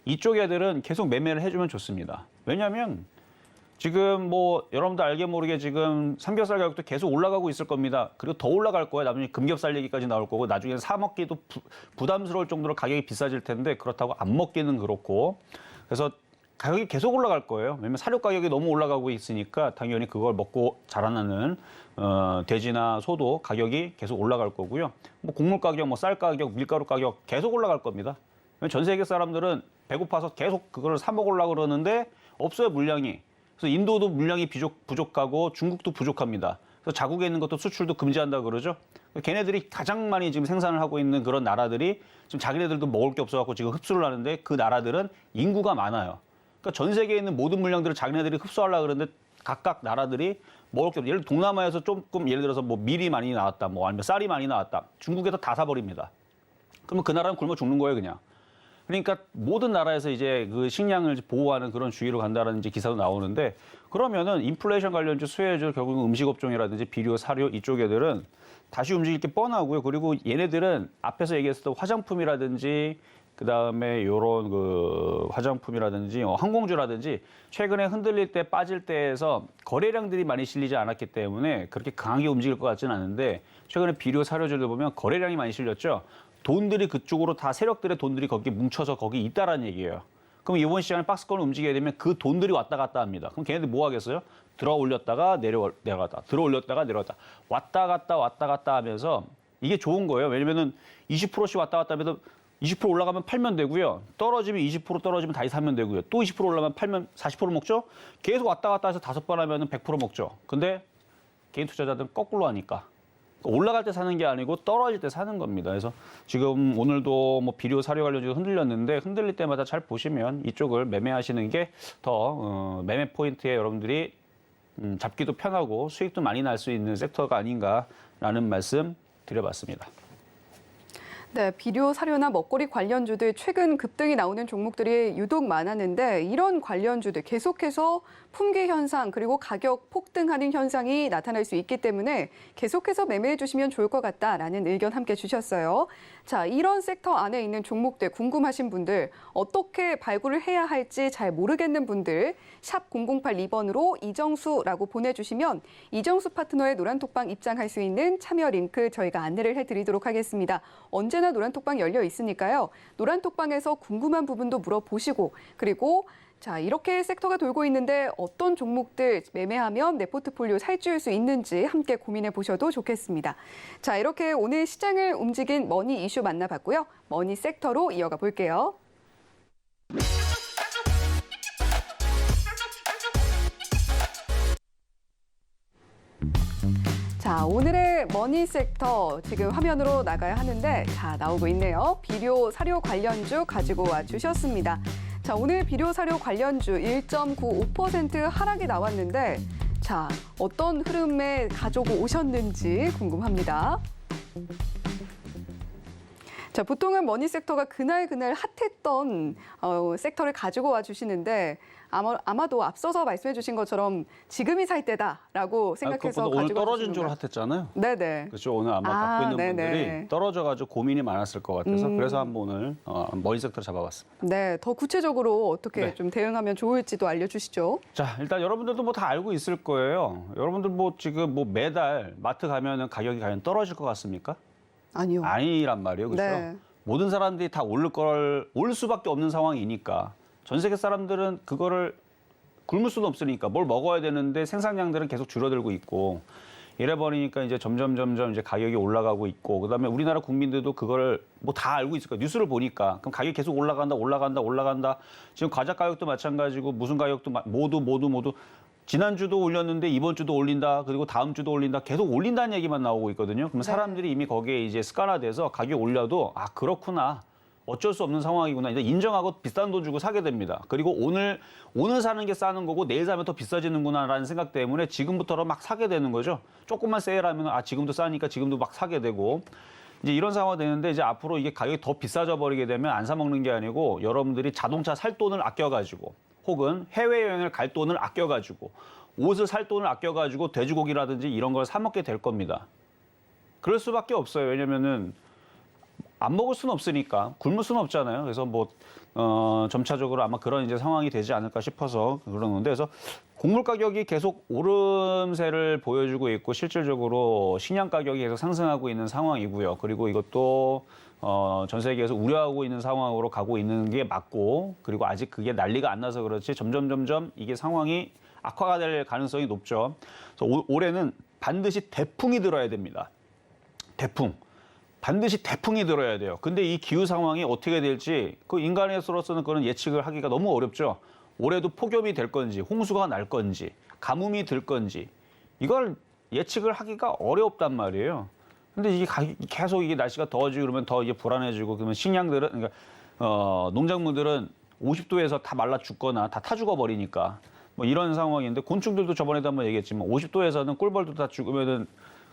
이쪽 애들은 계속 매매를 해주면 좋습니다. 왜냐하면 지금 뭐 여러분들 알게 모르게 지금 삼겹살 가격도 계속 올라가고 있을 겁니다. 그리고 더 올라갈 거예요. 나중에 금겹살 얘기까지 나올 거고 나중에 사 먹기도 부담스러울 정도로 가격이 비싸질 텐데 그렇다고 안 먹기는 그렇고 그래서 가격이 계속 올라갈 거예요. 왜냐면 사료 가격이 너무 올라가고 있으니까 당연히 그걸 먹고 자라나는 돼지나 소도 가격이 계속 올라갈 거고요. 뭐 곡물 가격, 뭐 쌀 가격, 밀가루 가격 계속 올라갈 겁니다. 왜냐면 전 세계 사람들은 배고파서 계속 그걸 사 먹으려고 그러는데 없어요, 물량이. 그래서 인도도 물량이 부족하고 중국도 부족합니다. 그래서 자국에 있는 것도 수출도 금지한다 그러죠. 걔네들이 가장 많이 지금 생산을 하고 있는 그런 나라들이 지금 자기네들도 먹을 게 없어갖고 지금 흡수를 하는데 그 나라들은 인구가 많아요. 그러니까 전 세계에 있는 모든 물량들을 자기네들이 흡수하려고 그러는데 각각 나라들이 먹을 게 없어요. 예를 들어 동남아에서 조금 예를 들어서 뭐 밀이 많이 나왔다, 뭐 아니면 쌀이 많이 나왔다. 중국에서 다 사버립니다. 그러면 그 나라는 굶어 죽는 거예요, 그냥. 그러니까 모든 나라에서 이제 그 식량을 보호하는 그런 주의로 간다라는 이제 기사도 나오는데 그러면은 인플레이션 관련주 수혜주 결국은 음식업종이라든지 비료, 사료 이쪽 애들은 다시 움직일 게 뻔하고요. 그리고 얘네들은 앞에서 얘기했었던 화장품이라든지 그다음에 요런 그 화장품이라든지 항공주라든지 최근에 흔들릴 때 빠질 때에서 거래량들이 많이 실리지 않았기 때문에 그렇게 강하게 움직일 것 같지는 않은데 최근에 비료, 사료주를 보면 거래량이 많이 실렸죠. 돈들이 그쪽으로 다 세력들의 돈들이 거기 뭉쳐서 거기 있다라는 얘기예요. 그럼 이번 시장에 박스권을 움직이게 되면 그 돈들이 왔다 갔다 합니다. 그럼 걔네들 뭐 하겠어요? 들어 올렸다가 내려갔다, 들어 올렸다가 내려갔다, 왔다 갔다 하면서 이게 좋은 거예요. 왜냐면은 20%씩 왔다 갔다 하면서 20% 올라가면 팔면 되고요. 떨어지면 20% 떨어지면 다시 사면 되고요. 또 20% 올라가면 팔면 40% 먹죠? 계속 왔다 갔다 해서 5번 하면은 100% 먹죠. 근데 개인 투자자들은 거꾸로 하니까. 올라갈 때 사는 게 아니고 떨어질 때 사는 겁니다. 그래서 지금 오늘도 뭐 비료, 사료 관련주가 흔들렸는데 흔들릴 때마다 잘 보시면 이쪽을 매매하시는 게 더 매매 포인트에 여러분들이 잡기도 편하고 수익도 많이 날 수 있는 섹터가 아닌가라는 말씀 드려봤습니다. 네, 비료, 사료나 먹거리 관련주들 최근 급등이 나오는 종목들이 유독 많았는데 이런 관련주들 계속해서 품귀 현상 그리고 가격 폭등하는 현상이 나타날 수 있기 때문에 계속해서 매매해 주시면 좋을 것 같다라는 의견 함께 주셨어요. 자, 이런 섹터 안에 있는 종목들 궁금하신 분들 어떻게 발굴을 해야 할지 잘 모르겠는 분들 샵 0082번으로 이정수라고 보내주시면 이정수 파트너의 노란톡방 입장할 수 있는 참여 링크 저희가 안내를 해드리도록 하겠습니다. 언제나 노란톡방 열려 있으니까요. 노란톡방에서 궁금한 부분도 물어보시고 그리고 자, 이렇게 섹터가 돌고 있는데 어떤 종목들 매매하면 내 포트폴리오 살찌울 수 있는지 함께 고민해 보셔도 좋겠습니다. 자, 이렇게 오늘 시장을 움직인 머니 이슈 만나봤고요. 머니 섹터로 이어가 볼게요. 자, 오늘의 머니 섹터 지금 화면으로 나가야 하는데 자, 나오고 있네요. 비료, 사료 관련주 가지고 와 주셨습니다. 자, 오늘 비료, 사료 관련주 1.95% 하락이 나왔는데 자, 어떤 흐름에 가지고 오셨는지 궁금합니다. 자, 보통은 머니 섹터가 그날 핫했던 섹터를 가지고 와 주시는데 아마도 앞서서 말씀해 주신 것처럼 지금이 살 때다라고 생각해서 오늘 가지고 떨어진 줄 핫했잖아요. 네네. 그렇죠. 오늘 아마 갖고 있는 네네. 분들이 떨어져가지고 고민이 많았을 것 같아서 그래서 한번 오늘 머니 섹터를 잡아봤습니다. 네, 더 구체적으로 어떻게 네. 좀 대응하면 좋을지도 알려주시죠. 자, 일단 여러분들도 뭐 다 알고 있을 거예요. 여러분들 뭐 지금 뭐 매달 마트 가면은 가격이 과연 떨어질 것 같습니까? 아니요. 아니란 말이에요. 그렇죠? 네. 모든 사람들이 다 올 수밖에 없는 상황이니까 전 세계 사람들은 그거를 굶을 수는 없으니까 뭘 먹어야 되는데 생산량들은 계속 줄어들고 있고 이래 버리니까 이제 점점 이제 가격이 올라가고 있고 그다음에 우리나라 국민들도 그걸 뭐 다 알고 있을 거예요. 뉴스를 보니까 그럼 가격이 계속 올라간다. 지금 과자 가격도 마찬가지고 무슨 가격도 모두 지난주도 올렸는데 이번 주도 올린다. 그리고 다음 주도 올린다. 계속 올린다는 얘기만 나오고 있거든요. 그럼 사람들이 이미 거기에 이제 습관화돼서 가격 올려도 아, 그렇구나. 어쩔 수 없는 상황이구나. 이제 인정하고 비싼 돈 주고 사게 됩니다. 그리고 오늘 사는 게 싸는 거고 내일 사면 더 비싸지는구나라는 생각 때문에 지금부터 막 사게 되는 거죠. 조금만 세일하면 아, 지금도 싸니까 지금도 막 사게 되고 이제 이런 상황이 되는데 이제 앞으로 이게 가격이 더 비싸져 버리게 되면 안 사 먹는 게 아니고 여러분들이 자동차 살 돈을 아껴가지고 혹은 해외여행을 갈 돈을 아껴가지고 옷을 살 돈을 아껴가지고 돼지고기라든지 이런 걸 사 먹게 될 겁니다. 그럴 수밖에 없어요. 왜냐면은 안 먹을 수는 없으니까 굶을 수는 없잖아요. 그래서 뭐 점차적으로 아마 그런 이제 상황이 되지 않을까 싶어서 그러는데 그래서 곡물 가격이 계속 오름세를 보여주고 있고 실질적으로 식량 가격이 계속 상승하고 있는 상황이고요. 그리고 이것도 전 세계에서 우려하고 있는 상황으로 가고 있는 게 맞고 그리고 아직 그게 난리가 안 나서 그렇지 점점 이게 상황이 악화가 될 가능성이 높죠. 그래서 올해는 반드시 대풍이 들어야 됩니다. 대풍. 반드시 대풍이 들어야 돼요. 근데 이 기후 상황이 어떻게 될지 그 인간으로서는 그런 예측을 하기가 너무 어렵죠. 올해도 폭염이 될 건지 홍수가 날 건지 가뭄이 들 건지 이걸 예측을 하기가 어렵단 말이에요. 근데 이게 계속 이게 날씨가 더워지고 그러면 더 이제 불안해지고 그러면 식량들은 그러니까 농작물들은 50도에서 다 말라 죽거나 다 타 죽어 버리니까 뭐 이런 상황인데 곤충들도 저번에도 한번 얘기했지만 50도에서는 꿀벌도 다 죽으면은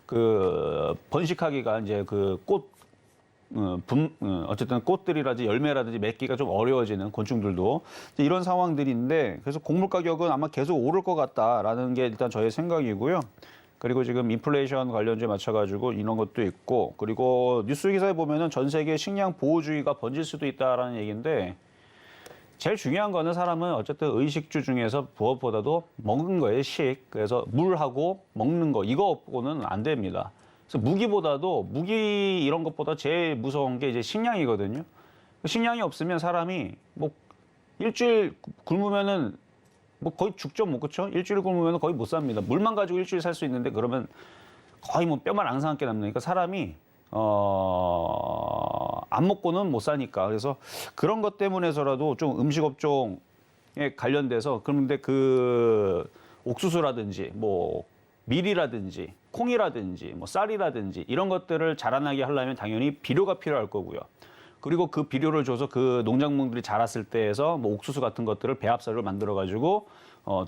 그 번식하기가 이제 그 꽃 어쨌든 꽃들이라든지 열매라든지 맺기가 좀 어려워지는 곤충들도 이런 상황들인데 그래서 곡물 가격은 아마 계속 오를 것 같다라는 게 일단 저의 생각이고요. 그리고 지금 인플레이션 관련주에 맞춰가지고 이런 것도 있고 그리고 뉴스 기사에 보면은 전 세계 식량 보호주의가 번질 수도 있다라는 얘기인데 제일 중요한 거는 사람은 어쨌든 의식주 중에서 무엇보다도 먹는 거예요, 식. 그래서 물하고 먹는 거, 이거 없고는 안 됩니다. 그래서 무기 이런 것보다 제일 무서운 게 이제 식량이거든요. 식량이 없으면 사람이 뭐 일주일 굶으면은 뭐 거의 죽죠, 뭐 그렇죠? 일주일 굶으면 거의 못 삽니다. 물만 가지고 일주일 살 수 있는데 그러면 거의 뭐 뼈만 앙상하게 남으니까 사람이 안 먹고는 못 사니까. 그래서 그런 것 때문에서라도 좀 음식업종에 관련돼서 그런데 그 옥수수라든지 뭐 밀이라든지 콩이라든지 뭐 쌀이라든지 이런 것들을 자라나게 하려면 당연히 비료가 필요할 거고요. 그리고 그 비료를 줘서 그 농작물들이 자랐을 때에서 뭐 옥수수 같은 것들을 배합사료를 만들어 가지고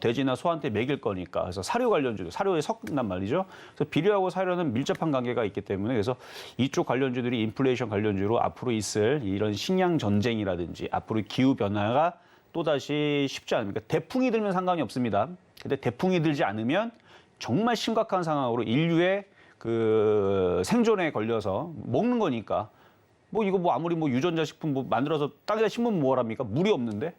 돼지나 소한테 먹일 거니까. 그래서 사료 관련주도 사료에 섞는단 말이죠. 그래서 비료하고 사료는 밀접한 관계가 있기 때문에 그래서 이쪽 관련주들이 인플레이션 관련주로 앞으로 있을 이런 식량 전쟁이라든지 앞으로 기후 변화가 또다시 쉽지 않습니까? 대풍이 들면 상관이 없습니다. 근데 대풍이 들지 않으면 정말 심각한 상황으로 인류의 그 생존에 걸려서 먹는 거니까 뭐 이거 뭐 아무리 뭐 유전자 식품 뭐 만들어서 땅에다 심으면 뭐랍니까? 물이 없는데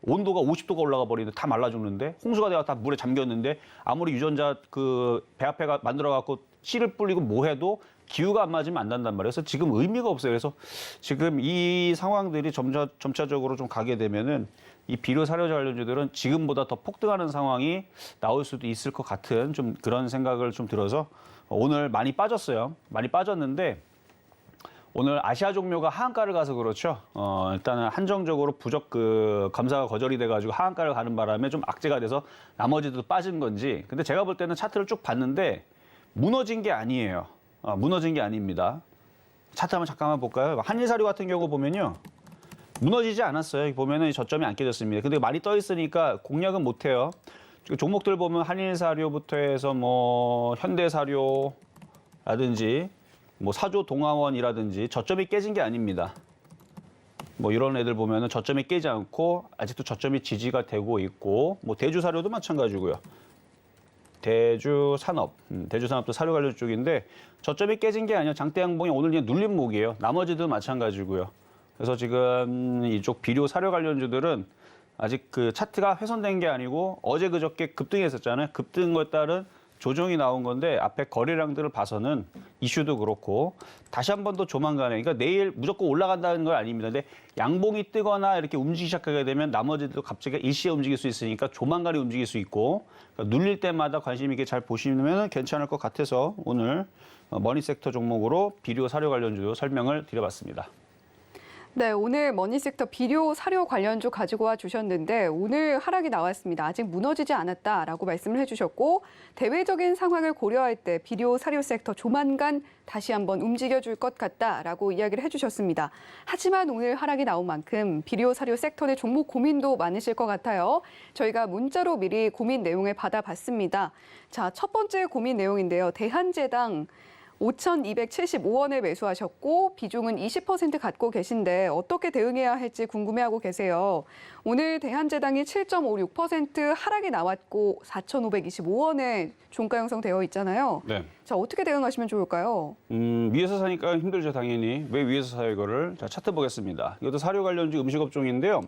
온도가 50도가 올라가 버리는데 다 말라 죽는데 홍수가 되어 다 물에 잠겼는데 아무리 유전자 그 배합해가 만들어 갖고 씨를 뿌리고 뭐 해도 기후가 안 맞으면 안 난단 말이에요. 그래서 지금 의미가 없어요. 그래서 지금 이 상황들이 점차적으로 좀 가게 되면은 이 비료 사료자 관련주들은 지금보다 더 폭등하는 상황이 나올 수도 있을 것 같은 좀 그런 생각을 좀 들어서 오늘 많이 빠졌어요. 많이 빠졌는데 오늘 아시아 종묘가 하한가를 가서 그렇죠. 일단은 한정적으로 감사가 거절이 돼가지고 하한가를 가는 바람에 좀 악재가 돼서 나머지도 빠진 건지. 근데 제가 볼 때는 차트를 쭉 봤는데 무너진 게 아니에요. 무너진 게 아닙니다. 차트 한번 잠깐만 볼까요? 한일사료 같은 경우 보면요. 무너지지 않았어요. 보면은 저점이 안 깨졌습니다. 근데 많이 떠 있으니까 공략은 못 해요. 종목들 보면 한일사료부터 해서 뭐 현대사료라든지 뭐 사조동아원이라든지 저점이 깨진 게 아닙니다. 뭐 이런 애들 보면은 저점이 깨지 않고 아직도 저점이 지지가 되고 있고 뭐 대주사료도 마찬가지고요. 대주산업도 사료 관련 쪽인데 저점이 깨진 게 아니에요. 장대양봉이 오늘 그냥 눌린 목이에요. 나머지도 마찬가지고요. 그래서 지금 이쪽 비료 사료 관련주들은 아직 그 차트가 훼손된 게 아니고 어제 그저께 급등했었잖아요. 급등에 따른 조정이 나온 건데 앞에 거래량들을 봐서는 이슈도 그렇고 다시 한 번 더 조만간에 그러니까 내일 무조건 올라간다는 건 아닙니다. 근데 양봉이 뜨거나 이렇게 움직이기 시작하게 되면 나머지도 갑자기 일시에 움직일 수 있으니까 조만간에 움직일 수 있고 그러니까 눌릴 때마다 관심 있게 잘 보시면 괜찮을 것 같아서 오늘 머니섹터 종목으로 비료 사료 관련주도 설명을 드려봤습니다. 네, 오늘 머니섹터 비료 사료 관련주 가지고 와 주셨는데 오늘 하락이 나왔습니다. 아직 무너지지 않았다라고 말씀을 해주셨고 대외적인 상황을 고려할 때 비료 사료 섹터 조만간 다시 한번 움직여줄 것 같다라고 이야기를 해주셨습니다. 하지만 오늘 하락이 나온 만큼 비료 사료 섹터 내 종목 고민도 많으실 것 같아요. 저희가 문자로 미리 고민 내용을 받아봤습니다. 자, 첫 번째 고민 내용인데요. 대한제당 5,275원에 매수하셨고 비중은 20% 갖고 계신데 어떻게 대응해야 할지 궁금해하고 계세요. 오늘 대한제당이 7.56% 하락이 나왔고 4,525원에 종가 형성되어 있잖아요. 네. 자, 어떻게 대응하시면 좋을까요? 위에서 사니까 힘들죠, 당연히. 왜 위에서 사요, 이거를? 자, 차트 보겠습니다. 이것도 사료 관련주 음식업종인데요.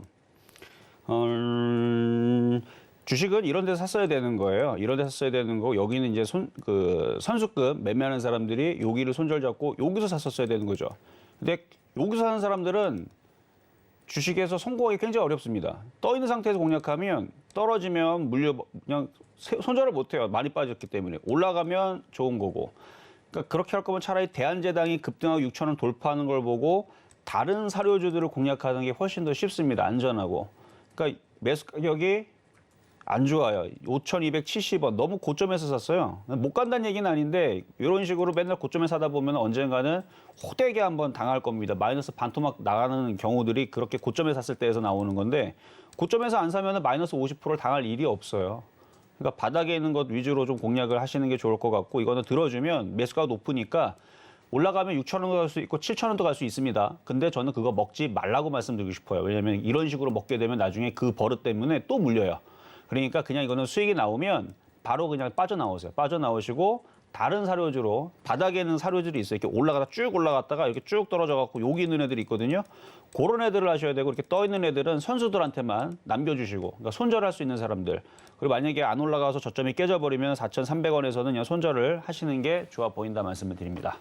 주식은 이런 데서 샀어야 되는 거예요. 이런 데서 샀어야 되는 거고, 여기는 이제 선수급 매매하는 사람들이 여기를 손절 잡고 여기서 샀었어야 되는 거죠. 근데 여기서 사는 사람들은 주식에서 성공하기 굉장히 어렵습니다. 떠 있는 상태에서 공략하면 떨어지면 그냥 손절을 못 해요. 많이 빠졌기 때문에. 올라가면 좋은 거고. 그러니까 그렇게 할 거면 차라리 대한제당이 급등하고 6,000원 돌파하는 걸 보고 다른 사료주들을 공략하는 게 훨씬 더 쉽습니다. 안전하고. 그러니까 매수 가격이 안 좋아요. 5,270원. 너무 고점에서 샀어요. 못 간다는 얘기는 아닌데 이런 식으로 맨날 고점에 사다 보면 언젠가는 호되게 한번 당할 겁니다. 마이너스 반토막 나가는 경우들이 그렇게 고점에 샀을 때에서 나오는 건데 고점에서 안 사면 마이너스 50%를 당할 일이 없어요. 그러니까 바닥에 있는 것 위주로 좀 공략을 하시는 게 좋을 것 같고 이거는 들어주면 매수가 높으니까 올라가면 6,000원도 갈 수 있고 7,000원도 갈 수 있습니다. 근데 저는 그거 먹지 말라고 말씀드리고 싶어요. 왜냐하면 이런 식으로 먹게 되면 나중에 그 버릇 때문에 또 물려요. 그러니까 그냥 이거는 수익이 나오면 바로 그냥 빠져나오세요. 빠져나오시고 다른 사료주로 바닥에 있는 사료들이 있어요. 이렇게 올라가다 쭉 올라갔다가 이렇게 쭉 떨어져 갖고 여기 있는 애들이 있거든요. 그런 애들을 하셔야 되고 이렇게 떠 있는 애들은 선수들한테만 남겨주시고 그러니까 손절할 수 있는 사람들. 그리고 만약에 안 올라가서 저점이 깨져버리면 4,300원에서는 그냥 손절을 하시는 게 좋아 보인다 말씀을 드립니다.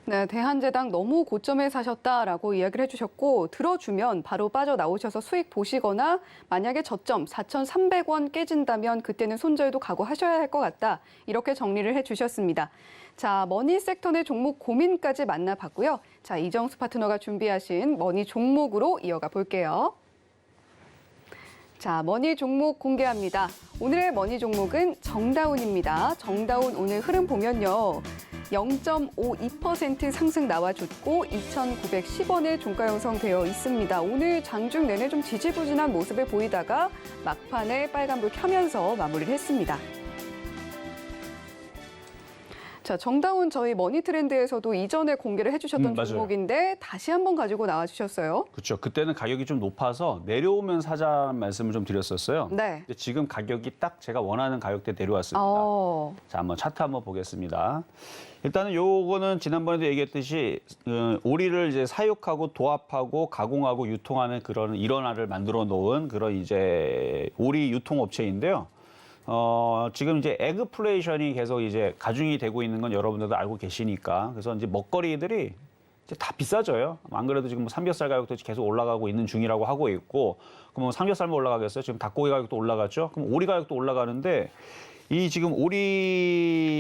네, 대한제당 너무 고점에 사셨다라고 이야기를 해주셨고 들어주면 바로 빠져나오셔서 수익 보시거나 만약에 저점 4,300원 깨진다면 그때는 손절도 각오하셔야 할 것 같다. 이렇게 정리를 해주셨습니다. 자, 머니 섹터 내 종목 고민까지 만나봤고요. 자, 이정수 파트너가 준비하신 머니 종목으로 이어가 볼게요. 자, 머니 종목 공개합니다. 오늘의 머니 종목은 정다운입니다. 정다운 오늘 흐름 보면요. 0.52% 상승 나와줬고 2,910원에 종가 형성되어 있습니다. 오늘 장중 내내 좀 지지부진한 모습을 보이다가 막판에 빨간불 켜면서 마무리를 했습니다. 자, 정다운 저희 머니트렌드에서도 이전에 공개를 해주셨던 맞아요. 종목인데 다시 한번 가지고 나와주셨어요. 그렇죠. 그때는 가격이 좀 높아서 내려오면 사자는 말씀을 좀 드렸었어요. 네. 근데 지금 가격이 딱 제가 원하는 가격대 내려왔습니다. 자, 한번 차트 한번 보겠습니다. 일단은 요거는 지난번에도 얘기했듯이 오리를 이제 사육하고 도합하고 가공하고 유통하는 그런 일원화를 만들어 놓은 그런 이제 오리 유통업체인데요. 지금 이제 에그플레이션이 계속 이제 가중이 되고 있는 건 여러분들도 알고 계시니까 그래서 이제 먹거리들이 이제 다 비싸져요. 안 그래도 지금 뭐 삼겹살 가격도 계속 올라가고 있는 중이라고 하고 있고 그럼 뭐 삼겹살만 올라가겠어요? 지금 닭고기 가격도 올라갔죠? 그럼 오리 가격도 올라가는데 이 지금 오리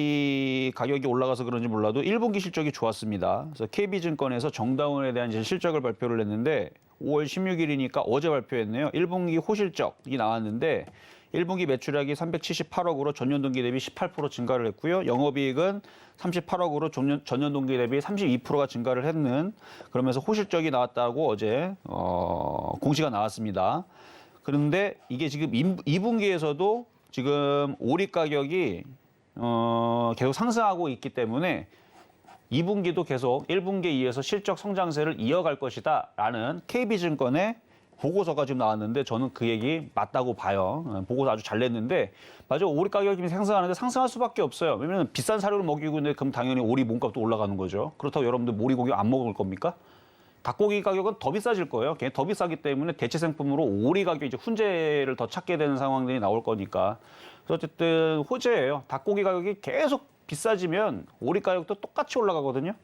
가격이 올라가서 그런지 몰라도 1분기 실적이 좋았습니다. 그래서 KB증권에서 정다운에 대한 이제 실적을 발표를 했는데 5월 16일이니까 어제 발표했네요. 1분기 호실적이 나왔는데 1분기 매출액이 378억으로 전년 동기 대비 18% 증가를 했고요. 영업이익은 38억으로 전년 동기 대비 32%가 증가를 했는 그러면서 호실적이 나왔다고 어제 공시가 나왔습니다. 그런데 이게 지금 2분기에서도 지금 오리 가격이 계속 상승하고 있기 때문에 2분기도 계속 1분기에 이어서 실적 성장세를 이어갈 것이다라는 KB증권의 보고서가 지금 나왔는데 저는 그 얘기 맞다고 봐요. 보고서 아주 잘 냈는데 맞아 오리 가격이 상승하는데 상승할 수밖에 없어요. 왜냐면 비싼 사료를 먹이고 있는데 그럼 당연히 오리 몸값도 올라가는 거죠. 그렇다고 여러분들 오리고기 안 먹을 겁니까? 닭고기 가격은 더 비싸질 거예요. 걔 더 비싸기 때문에 대체 상품으로 오리 가격 이제 훈제를 더 찾게 되는 상황들이 나올 거니까. 그래서 어쨌든 호재예요. 닭고기 가격이 계속 비싸지면 오리 가격도 똑같이 올라가거든요.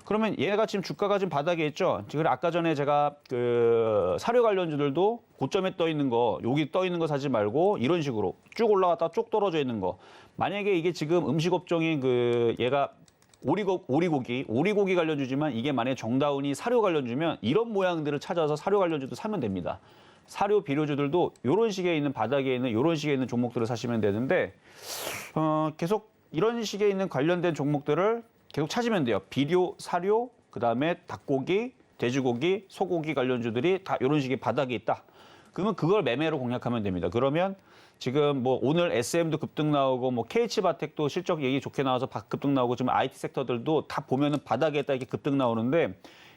그러면 얘가 지금 주가가 지금 바닥에 있죠. 지금 아까 전에 제가 그 사료 관련주들도 고점에 떠 있는 거, 여기 떠 있는 거 사지 말고 이런 식으로 쭉 올라갔다 쭉 떨어져 있는 거. 만약에 이게 지금 음식업종인 그 얘가 오리고기 관련주지만 이게 만약에 정다운이 사료 관련주면 이런 모양들을 찾아서 사료 관련주도 사면 됩니다. 사료 비료주들도 이런 식에 있는 바닥에 있는 이런 식에 있는 종목들을 사시면 되는데 계속 이런 식에 있는 관련된 종목들을 계속 찾으면 돼요. 비료, 사료, 그다음에 닭고기, 돼지고기, 소고기 관련주들이 다 이런 식의 바닥에 있다. 그러면 그걸 매매로 공략하면 됩니다. 그러면 지금 뭐 오늘 SM도 급등 나오고 뭐 KH바텍도 실적 얘기 좋게 나와서 급등 나오고 지금 IT 섹터들도 다 보면은 바닥에 있다 이렇게 급등 나오는데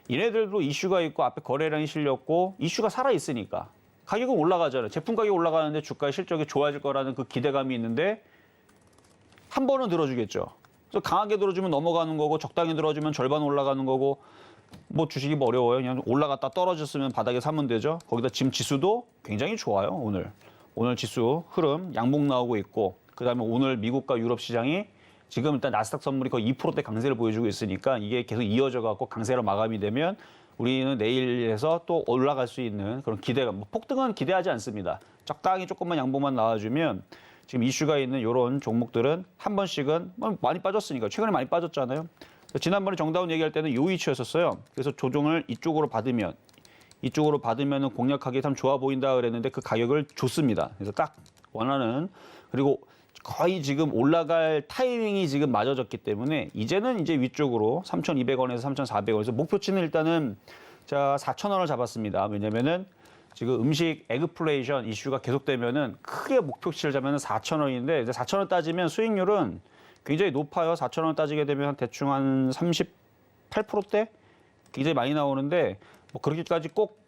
얘네들도 이슈가 있고 앞에 거래량이 실렸고 이슈가 살아 있으니까 가격은 올라가잖아요. 제품 가격이 올라가는데 주가의 실적이 좋아질 거라는 그 기대감이 있는데 한 번은 들어주겠죠. 그래서 강하게 들어주면 넘어가는 거고 적당히 들어주면 절반 올라가는 거고 뭐 주식이 뭐 어려워요. 그냥 올라갔다 떨어졌으면 바닥에 사면 되죠. 거기다 지금 지수도 굉장히 좋아요. 오늘 지수 흐름 양봉 나오고 있고 그다음에 오늘 미국과 유럽 시장이 지금 일단 나스닥 선물이 거의 2%대 강세를 보여주고 있으니까 이게 계속 이어져 갖고 강세로 마감이 되면 우리는 내일에서 또 올라갈 수 있는 그런 기대감. 뭐 폭등은 기대하지 않습니다. 적당히 조금만 양봉만 나와주면 지금 이슈가 있는 이런 종목들은 한 번씩은 많이 빠졌으니까 최근에 많이 빠졌잖아요. 지난번에 정다운 얘기할 때는 요 위치였었어요. 그래서 조정을 이쪽으로 받으면 공략하기 참 좋아 보인다 그랬는데 그 가격을 줬습니다. 그래서 딱 원하는 그리고 거의 지금 올라갈 타이밍이 지금 맞아졌기 때문에 이제는 이제 위쪽으로 3,200원에서 3,400원에서 목표치는 일단은 자 4,000원을 잡았습니다. 왜냐면은 지금 음식 에그플레이션 이슈가 계속되면은 크게 목표치를 잡으면 4,000원인데 이제 4,000원 따지면 수익률은 굉장히 높아요. 4,000원 따지게 되면 대충 한 38%대 굉장히 많이 나오는데 뭐 그렇게까지 꼭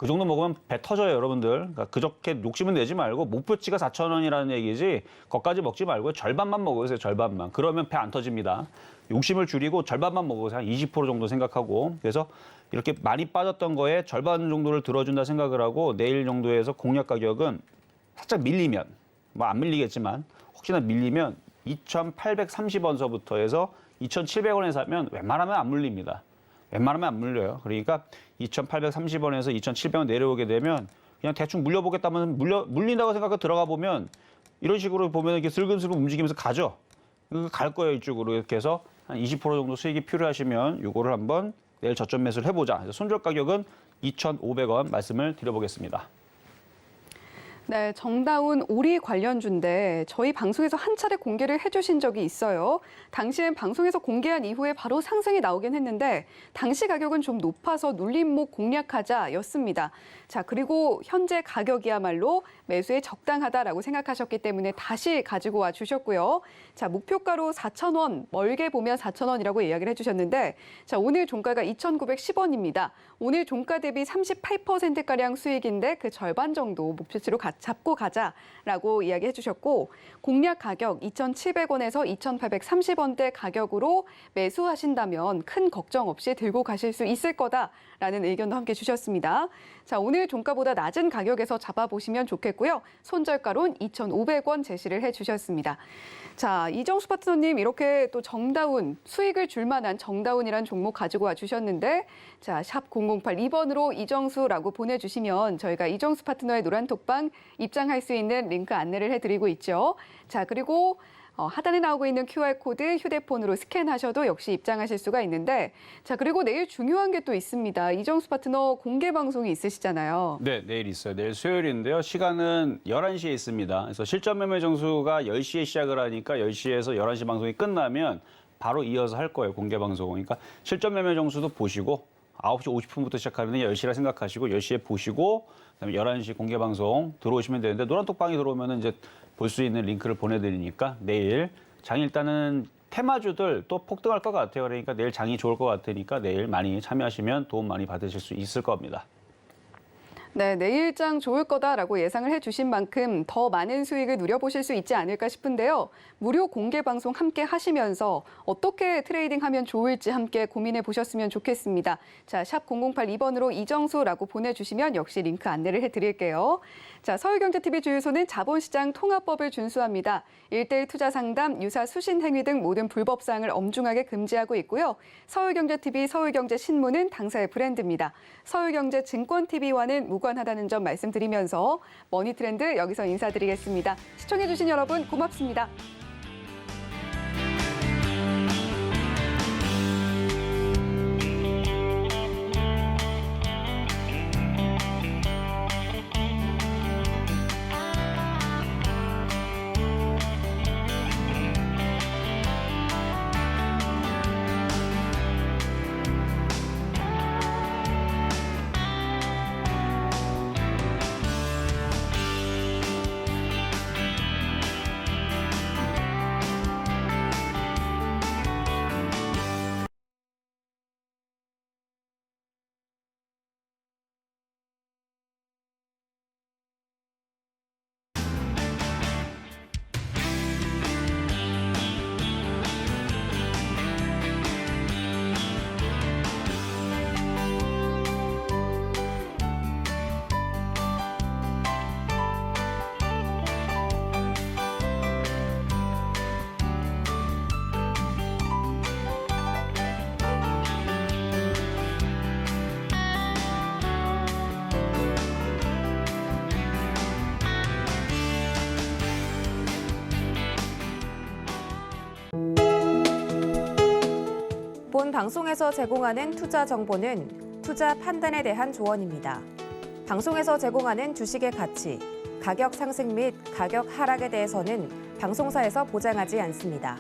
그 정도 먹으면 배 터져요, 여러분들. 그러니까 그저께 욕심은 내지 말고 목표치가 4,000원이라는 얘기지 거기까지 먹지 말고 절반만 먹으세요, 절반만. 그러면 배 안 터집니다. 욕심을 줄이고 절반만 먹으세요. 한 20% 정도 생각하고. 그래서 이렇게 많이 빠졌던 거에 절반 정도를 들어준다 생각을 하고 내일 정도에서 공략 가격은 살짝 밀리면 뭐 안 밀리겠지만 혹시나 밀리면 2,830원서부터 해서 2,700원에 사면 웬만하면 안 물립니다. 웬만하면 안 물려요. 그러니까 2,830원에서 2,700원 내려오게 되면 그냥 대충 물려보겠다면 물린다고 생각하고 들어가 보면 이런 식으로 보면 이렇게 슬금슬금 움직이면서 가죠. 갈 거예요, 이쪽으로. 이렇게 해서 한 20% 정도 수익이 필요하시면 이거를 한번 내일 저점 매수를 해보자. 손절 가격은 2,500원 말씀을 드려보겠습니다. 네, 정다운 오리 관련주인데 저희 방송에서 한 차례 공개를 해주신 적이 있어요. 당시엔 방송에서 공개한 이후에 바로 상승이 나오긴 했는데 당시 가격은 좀 높아서 눌림목 공략하자였습니다. 자, 그리고 현재 가격이야말로 매수에 적당하다라고 생각하셨기 때문에 다시 가지고 와 주셨고요. 자, 목표가로 4,000원, 멀게 보면 4,000원이라고 이야기를 해주셨는데 자, 오늘 종가가 2,910원입니다. 오늘 종가 대비 38%가량 수익인데 그 절반 정도 목표치로 잡고 가자라고 이야기해 주셨고 공략 가격 2,700원에서 2,830원대 가격으로 매수하신다면 큰 걱정 없이 들고 가실 수 있을 거다라는 의견도 함께 주셨습니다. 자, 오늘 종가보다 낮은 가격에서 잡아보시면 좋겠고요. 손절가론 2,500원 제시를 해주셨습니다. 자, 이정수 파트너님 이렇게 또 정다운 수익을 줄 만한 정다운이란 종목 가지고 와주셨는데 자, 샵 0082번으로 이정수라고 보내주시면 저희가 이정수 파트너의 노란톡방 입장할 수 있는 링크 안내를 해드리고 있죠. 자, 그리고 하단에 나오고 있는 QR코드 휴대폰으로 스캔하셔도 역시 입장하실 수가 있는데 자, 그리고 내일 중요한 게 또 있습니다. 이정수 파트너 공개 방송이 있으시잖아요. 네, 내일 있어요. 내일 수요일인데요. 시간은 11시에 있습니다. 그래서 실전 매매 정수가 10시에 시작을 하니까 10시에서 11시 방송이 끝나면 바로 이어서 할 거예요. 공개 방송. 그러니까 실전 매매 정수도 보시고 9시 50분부터 시작하는데 10시라 생각하시고 10시에 보시고 그다음에 11시 공개 방송 들어오시면 되는데 노란톡방에 들어오면은 이제 볼 수 있는 링크를 보내드리니까 내일 장이 일단은 테마주들 또 폭등할 것 같아요. 그러니까 내일 장이 좋을 것 같으니까 내일 많이 참여하시면 도움 많이 받으실 수 있을 겁니다. 네, 내일장 좋을 거다라고 예상을 해주신 만큼 더 많은 수익을 누려보실 수 있지 않을까 싶은데요. 무료 공개 방송 함께 하시면서 어떻게 트레이딩하면 좋을지 함께 고민해 보셨으면 좋겠습니다. 자, 샵 0082번으로 이정수라고 보내주시면 역시 링크 안내를 해드릴게요. 자, 서울경제TV 주유소는 자본시장 통합법을 준수합니다. 1:1 투자 상담, 유사 수신 행위 등 모든 불법 사항을 엄중하게 금지하고 있고요. 서울경제TV, 서울경제신문은 당사의 브랜드입니다. 서울경제증권TV와는 무관하다는 점 말씀드리면서 머니트렌드 여기서 인사드리겠습니다. 시청해주신 여러분 고맙습니다. 본 방송에서 제공하는 투자 정보는 투자 판단에 대한 조언입니다. 방송에서 제공하는 주식의 가치, 가격 상승 및 가격 하락에 대해서는 방송사에서 보장하지 않습니다.